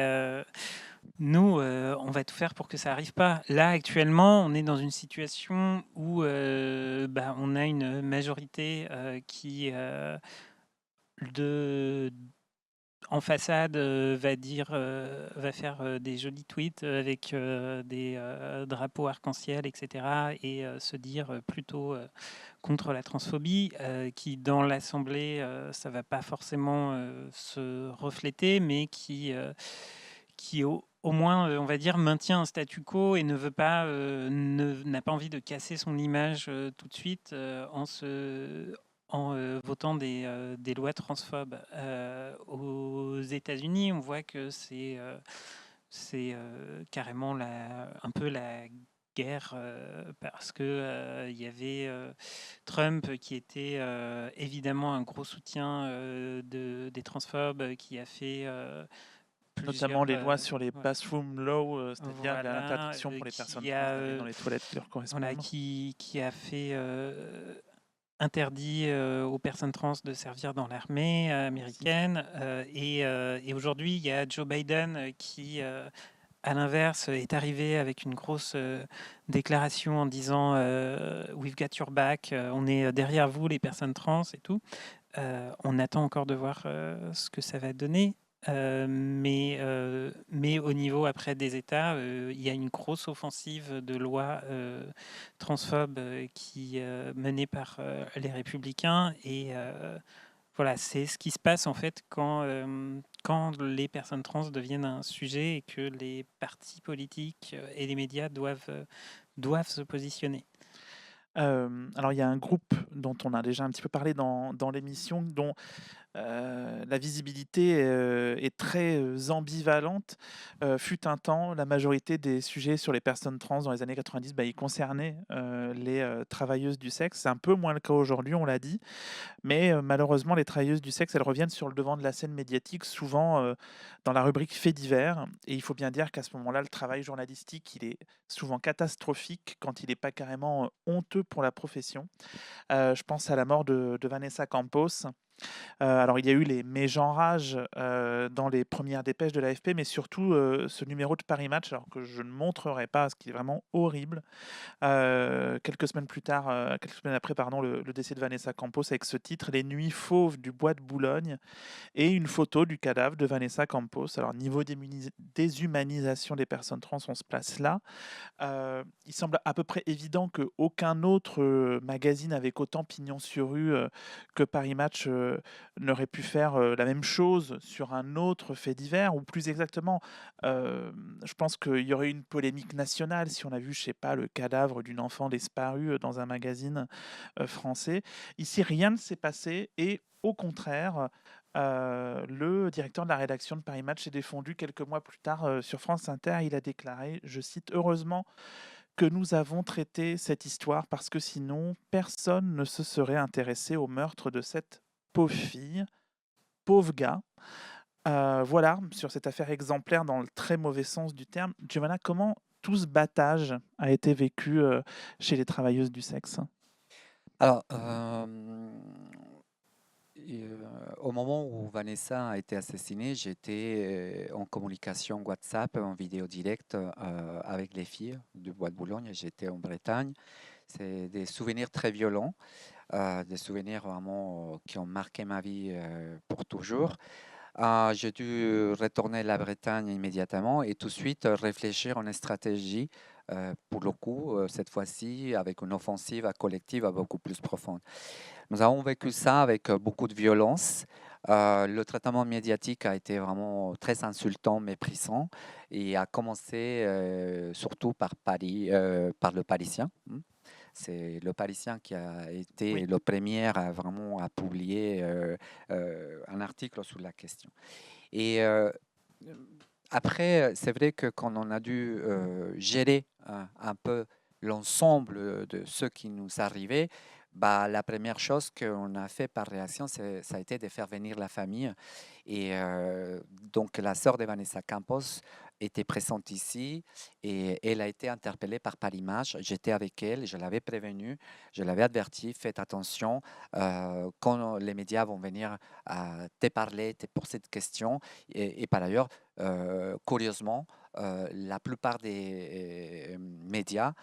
nous, on va tout faire pour que ça n'arrive pas. Là, actuellement, on est dans une situation où on a une majorité qui, en façade, va faire des jolis tweets avec des drapeaux arc-en-ciel, etc. Et se dire plutôt contre la transphobie, qui dans l'Assemblée, ça va pas forcément se refléter, mais qui au moins, on va dire, maintient un statu quo et ne veut pas, n'a pas envie de casser son image tout de suite en votant des lois transphobes. Aux États-Unis, on voit que c'est carrément un peu la guerre parce que il y avait Trump qui était évidemment un gros soutien des transphobes, qui a fait Notamment les lois plusieurs, sur les ouais, bathroom law, c'est-à-dire voilà, l'interdiction pour les personnes qui trans a d'aller dans les toilettes qui leur correspondent. voilà, qui a fait interdit aux personnes trans de servir dans l'armée américaine. Et aujourd'hui, il y a Joe Biden qui, à l'inverse, est arrivé avec une grosse déclaration en disant We've got your back, on est derrière vous, les personnes trans et tout. On attend encore de voir ce que ça va donner. Mais au niveau après des États, il y a une grosse offensive de lois transphobes qui menée par les républicains. Et voilà, c'est ce qui se passe en fait quand les personnes trans deviennent un sujet et que les partis politiques et les médias doivent se positionner. Alors, il y a un groupe dont on a déjà un petit peu parlé dans l'émission, dont la visibilité est très ambivalente. Fut un temps, la majorité des sujets sur les personnes trans dans les années 90, ils concernaient les travailleuses du sexe. C'est un peu moins le cas aujourd'hui, on l'a dit. Mais malheureusement, les travailleuses du sexe, elles reviennent sur le devant de la scène médiatique, souvent dans la rubrique faits divers. Et il faut bien dire qu'à ce moment-là, le travail journalistique, il est souvent catastrophique quand il n'est pas carrément honteux pour la profession. Je pense à la mort de Vanessa Campos. Alors, il y a eu les mégenrages dans les premières dépêches de l'AFP, mais surtout ce numéro de Paris Match, alors que je ne montrerai pas, parce qu'il est vraiment horrible. Quelques semaines après, le décès de Vanessa Campos, avec ce titre, Les nuits fauves du bois de Boulogne, et une photo du cadavre de Vanessa Campos. Alors, niveau déshumanisation des personnes trans, on se place là. Il semble à peu près évident qu'aucun autre magazine avec autant pignon sur rue que Paris Match n'aurait pu faire la même chose sur un autre fait divers, ou plus exactement, je pense qu'il y aurait eu une polémique nationale si on a vu, je sais pas, le cadavre d'une enfant disparue dans un magazine français. Ici, rien ne s'est passé et au contraire, le directeur de la rédaction de Paris Match s'est défendu quelques mois plus tard sur France Inter. Il a déclaré, je cite, « Heureusement que nous avons traité cette histoire parce que sinon, personne ne se serait intéressé au meurtre de cette pauvre fille, pauvre gars. » Voilà, sur cette affaire exemplaire dans le très mauvais sens du terme. Giovanna, comment tout ce battage a été vécu chez les travailleuses du sexe? Alors, au moment où Vanessa a été assassinée, j'étais en communication WhatsApp, en vidéo directe avec les filles du Bois de Boulogne. J'étais en Bretagne. C'est des souvenirs très violents, des souvenirs vraiment qui ont marqué ma vie pour toujours. J'ai dû retourner à la Bretagne immédiatement et tout de suite réfléchir à une stratégie, pour le coup, cette fois-ci, avec une offensive collective beaucoup plus profonde. Nous avons vécu ça avec beaucoup de violence. Le traitement médiatique a été vraiment très insultant, méprisant, et a commencé surtout par le Parisien. C'est le Parisien qui a été le premier à publier un article sur la question. Et après, c'est vrai que quand on a dû gérer un peu l'ensemble de ce qui nous arrivait, bah, la première chose qu'on a fait par réaction, ça a été de faire venir la famille. Et donc, la sœur de Vanessa Campos était présente ici et elle a été interpellée par Parimage. J'étais avec elle, je l'avais prévenue, je l'avais averti, faites attention, quand les médias vont venir te parler, te poser cette question. Et par ailleurs, curieusement, la plupart des médias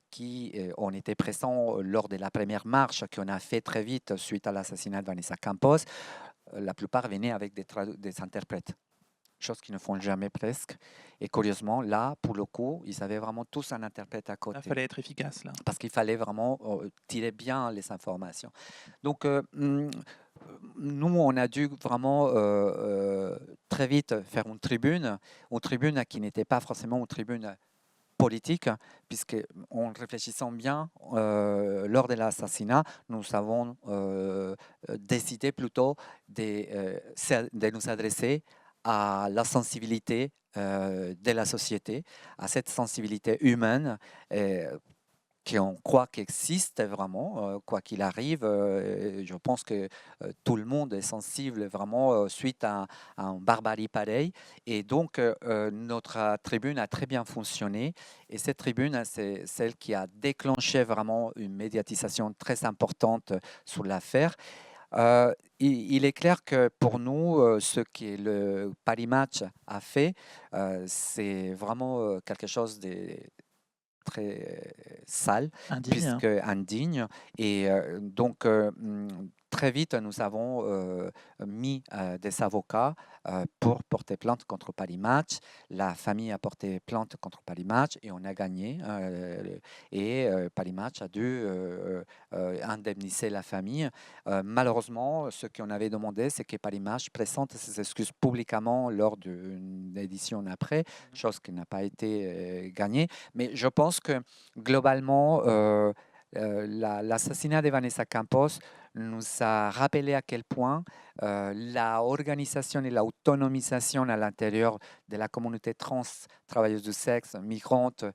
qui ont été présents lors de la première marche qu'on a fait très vite suite à l'assassinat de Vanessa Campos, la plupart venaient avec des interprètes, chose qu'ils ne font jamais presque. Et curieusement, là, pour le coup, ils avaient vraiment tous un interprète à Il côté. fallait être efficace là. Parce qu'il fallait vraiment tirer bien les informations. Donc, nous, on a dû vraiment très vite faire une tribune qui n'était pas forcément une tribune politique, puisque en réfléchissant bien, lors de l'assassinat, nous avons décidé plutôt de nous adresser à la sensibilité de la société, à cette sensibilité humaine qu'on croit qu'existe vraiment, quoi qu'il arrive. Je pense que tout le monde est sensible vraiment suite à une barbarie pareille. Et donc, notre tribune a très bien fonctionné. Et cette tribune, c'est celle qui a déclenché vraiment une médiatisation très importante sur l'affaire. Il est clair que pour nous, ce que le Paris Match a fait, c'est vraiment quelque chose de très sale, Indigne. puisque indigne. Et donc, très vite, nous avons mis des avocats pour porter plainte contre Paris Match. La famille a porté plainte contre Paris Match et on a gagné. Et Paris Match a dû indemniser la famille. Malheureusement, ce qu'on avait demandé, c'est que Paris Match présente ses excuses publiquement lors d'une édition après, chose qui n'a pas été gagnée. Mais je pense que globalement, l'assassinat de Vanessa Campos nous a rappelé à quel point la organisation et l'autonomisation à l'intérieur de la communauté trans, travailleuse du sexe, migrante,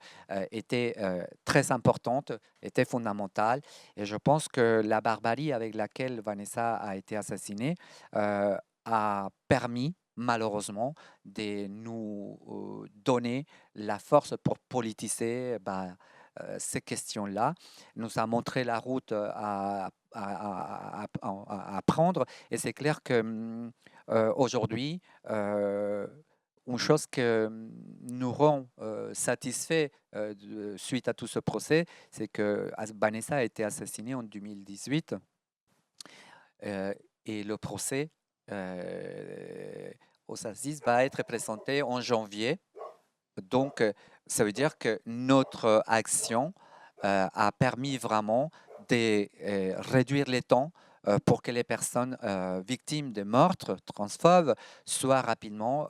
était très importante, était fondamentale. Et je pense que la barbarie avec laquelle Vanessa a été assassinée a permis malheureusement de nous donner la force pour politiser ces questions-là, nous a montré la route à prendre. Et c'est clair que aujourd'hui, une chose que nous rend satisfaits suite à tout ce procès, c'est que Vanessa a été assassinée en 2018 et le procès aux assises va être présenté en janvier. Donc, ça veut dire que notre action a permis vraiment de réduire les temps pour que les personnes victimes de meurtres transphobes soient rapidement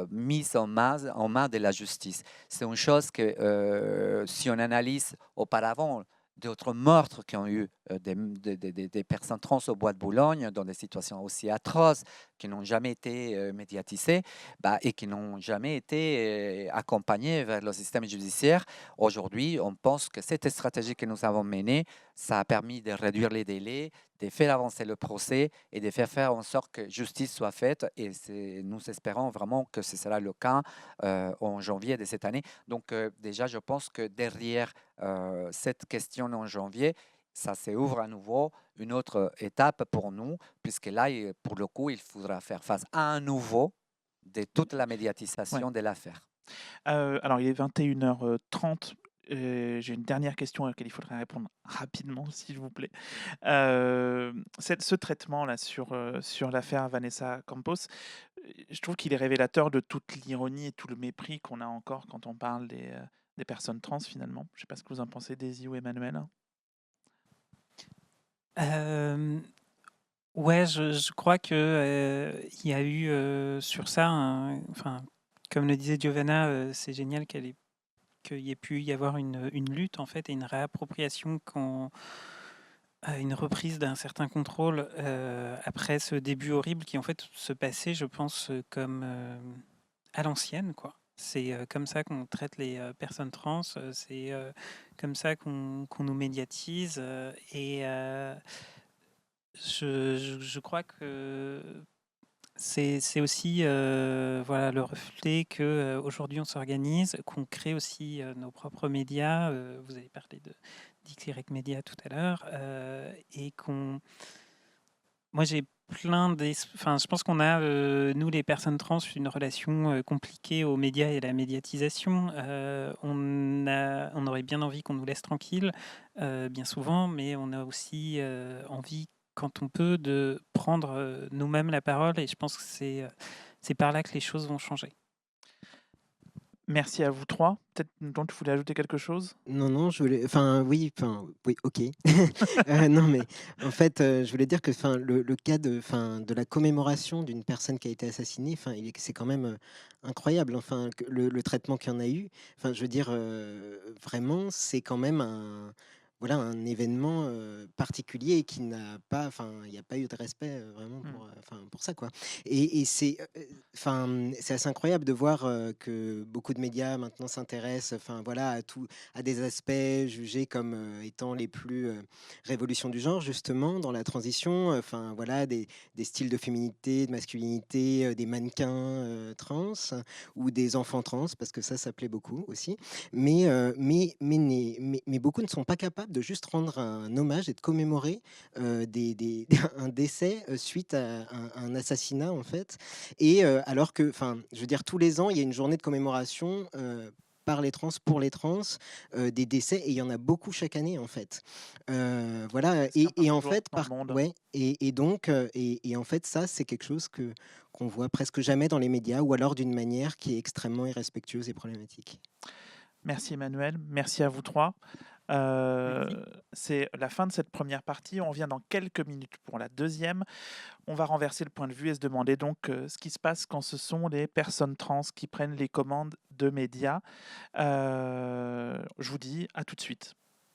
mises en main de la justice. C'est une chose que si on analyse auparavant, d'autres meurtres qui ont eu des personnes trans au bois de Boulogne dans des situations aussi atroces qui n'ont jamais été médiatisées et qui n'ont jamais été accompagnées vers le système judiciaire. Aujourd'hui, on pense que cette stratégie que nous avons menée, ça a permis de réduire les délais, de faire avancer le procès et de faire en sorte que justice soit faite. Et nous espérons vraiment que ce sera le cas en janvier de cette année. Donc déjà, je pense que derrière cette question en janvier, ça s'ouvre à nouveau une autre étape pour nous, puisque là, pour le coup, il faudra faire face à nouveau de toute la médiatisation de l'affaire. Alors, il est 21h30. J'ai une dernière question à laquelle il faudrait répondre rapidement, s'il vous plaît. Ce traitement-là sur l'affaire Vanessa Campos, je trouve qu'il est révélateur de toute l'ironie et tout le mépris qu'on a encore quand on parle des personnes trans, finalement. Je ne sais pas ce que vous en pensez, Daisy ou Emmanuel. Ouais, je crois que il y a eu sur ça, enfin, comme le disait Giovanna, c'est génial qu'il y ait pu y avoir une lutte en fait et une réappropriation une reprise d'un certain contrôle après ce début horrible qui en fait se passait, je pense, comme à l'ancienne, quoi. C'est comme ça qu'on traite les personnes trans, c'est comme ça qu'on nous médiatise. Je crois que c'est aussi voilà, le reflet qu'aujourd'hui on s'organise, qu'on crée aussi nos propres médias. Vous avez parlé de d'XY Media tout à l'heure. Et qu'on. Moi, j'ai enfin, je pense qu'on a, nous, les personnes trans, une relation compliquée aux médias et à la médiatisation. On aurait bien envie qu'on nous laisse tranquille, bien souvent, mais on a aussi envie, quand on peut, de prendre nous-mêmes la parole. Et je pense que c'est par là que les choses vont changer. Merci à vous trois. Peut-être, Nton, tu voulais ajouter quelque chose? Non, je voulais oui, OK. Non, mais en fait, je voulais dire que, le cas de la commémoration d'une personne qui a été assassinée, c'est quand même, incroyable, que le traitement qu'il y en a eu. Enfin, je veux dire, vraiment, c'est quand même un événement, particulier qui n'a pas il n'y a pas eu de respect, vraiment Mmh. pour ça, quoi. Et c'est assez incroyable de voir, que beaucoup de médias maintenant s'intéressent, à des aspects jugés comme, étant les plus, révolution du genre justement dans la transition, des styles de féminité, de masculinité, des mannequins, trans ou des enfants trans parce que ça plaît beaucoup aussi. Mais beaucoup ne sont pas capables de juste rendre un hommage et de commémorer, un décès, suite à un assassinat en fait. Alors que, je veux dire, tous les ans, il y a une journée de commémoration, par les trans, pour les trans, des décès, et il y en a beaucoup chaque année en fait. Voilà, C'est un peu et en toujours fait, dans le monde. ouais, et en fait, ça, c'est quelque chose qu'on voit presque jamais dans les médias, ou alors d'une manière qui est extrêmement irrespectueuse et problématique. Merci Emmanuel, merci à vous trois. C'est la fin de cette première partie. On revient dans quelques minutes pour la deuxième. On va renverser le point de vue et se demander donc ce qui se passe quand ce sont les personnes trans qui prennent les commandes de médias. Je vous dis à tout de suite.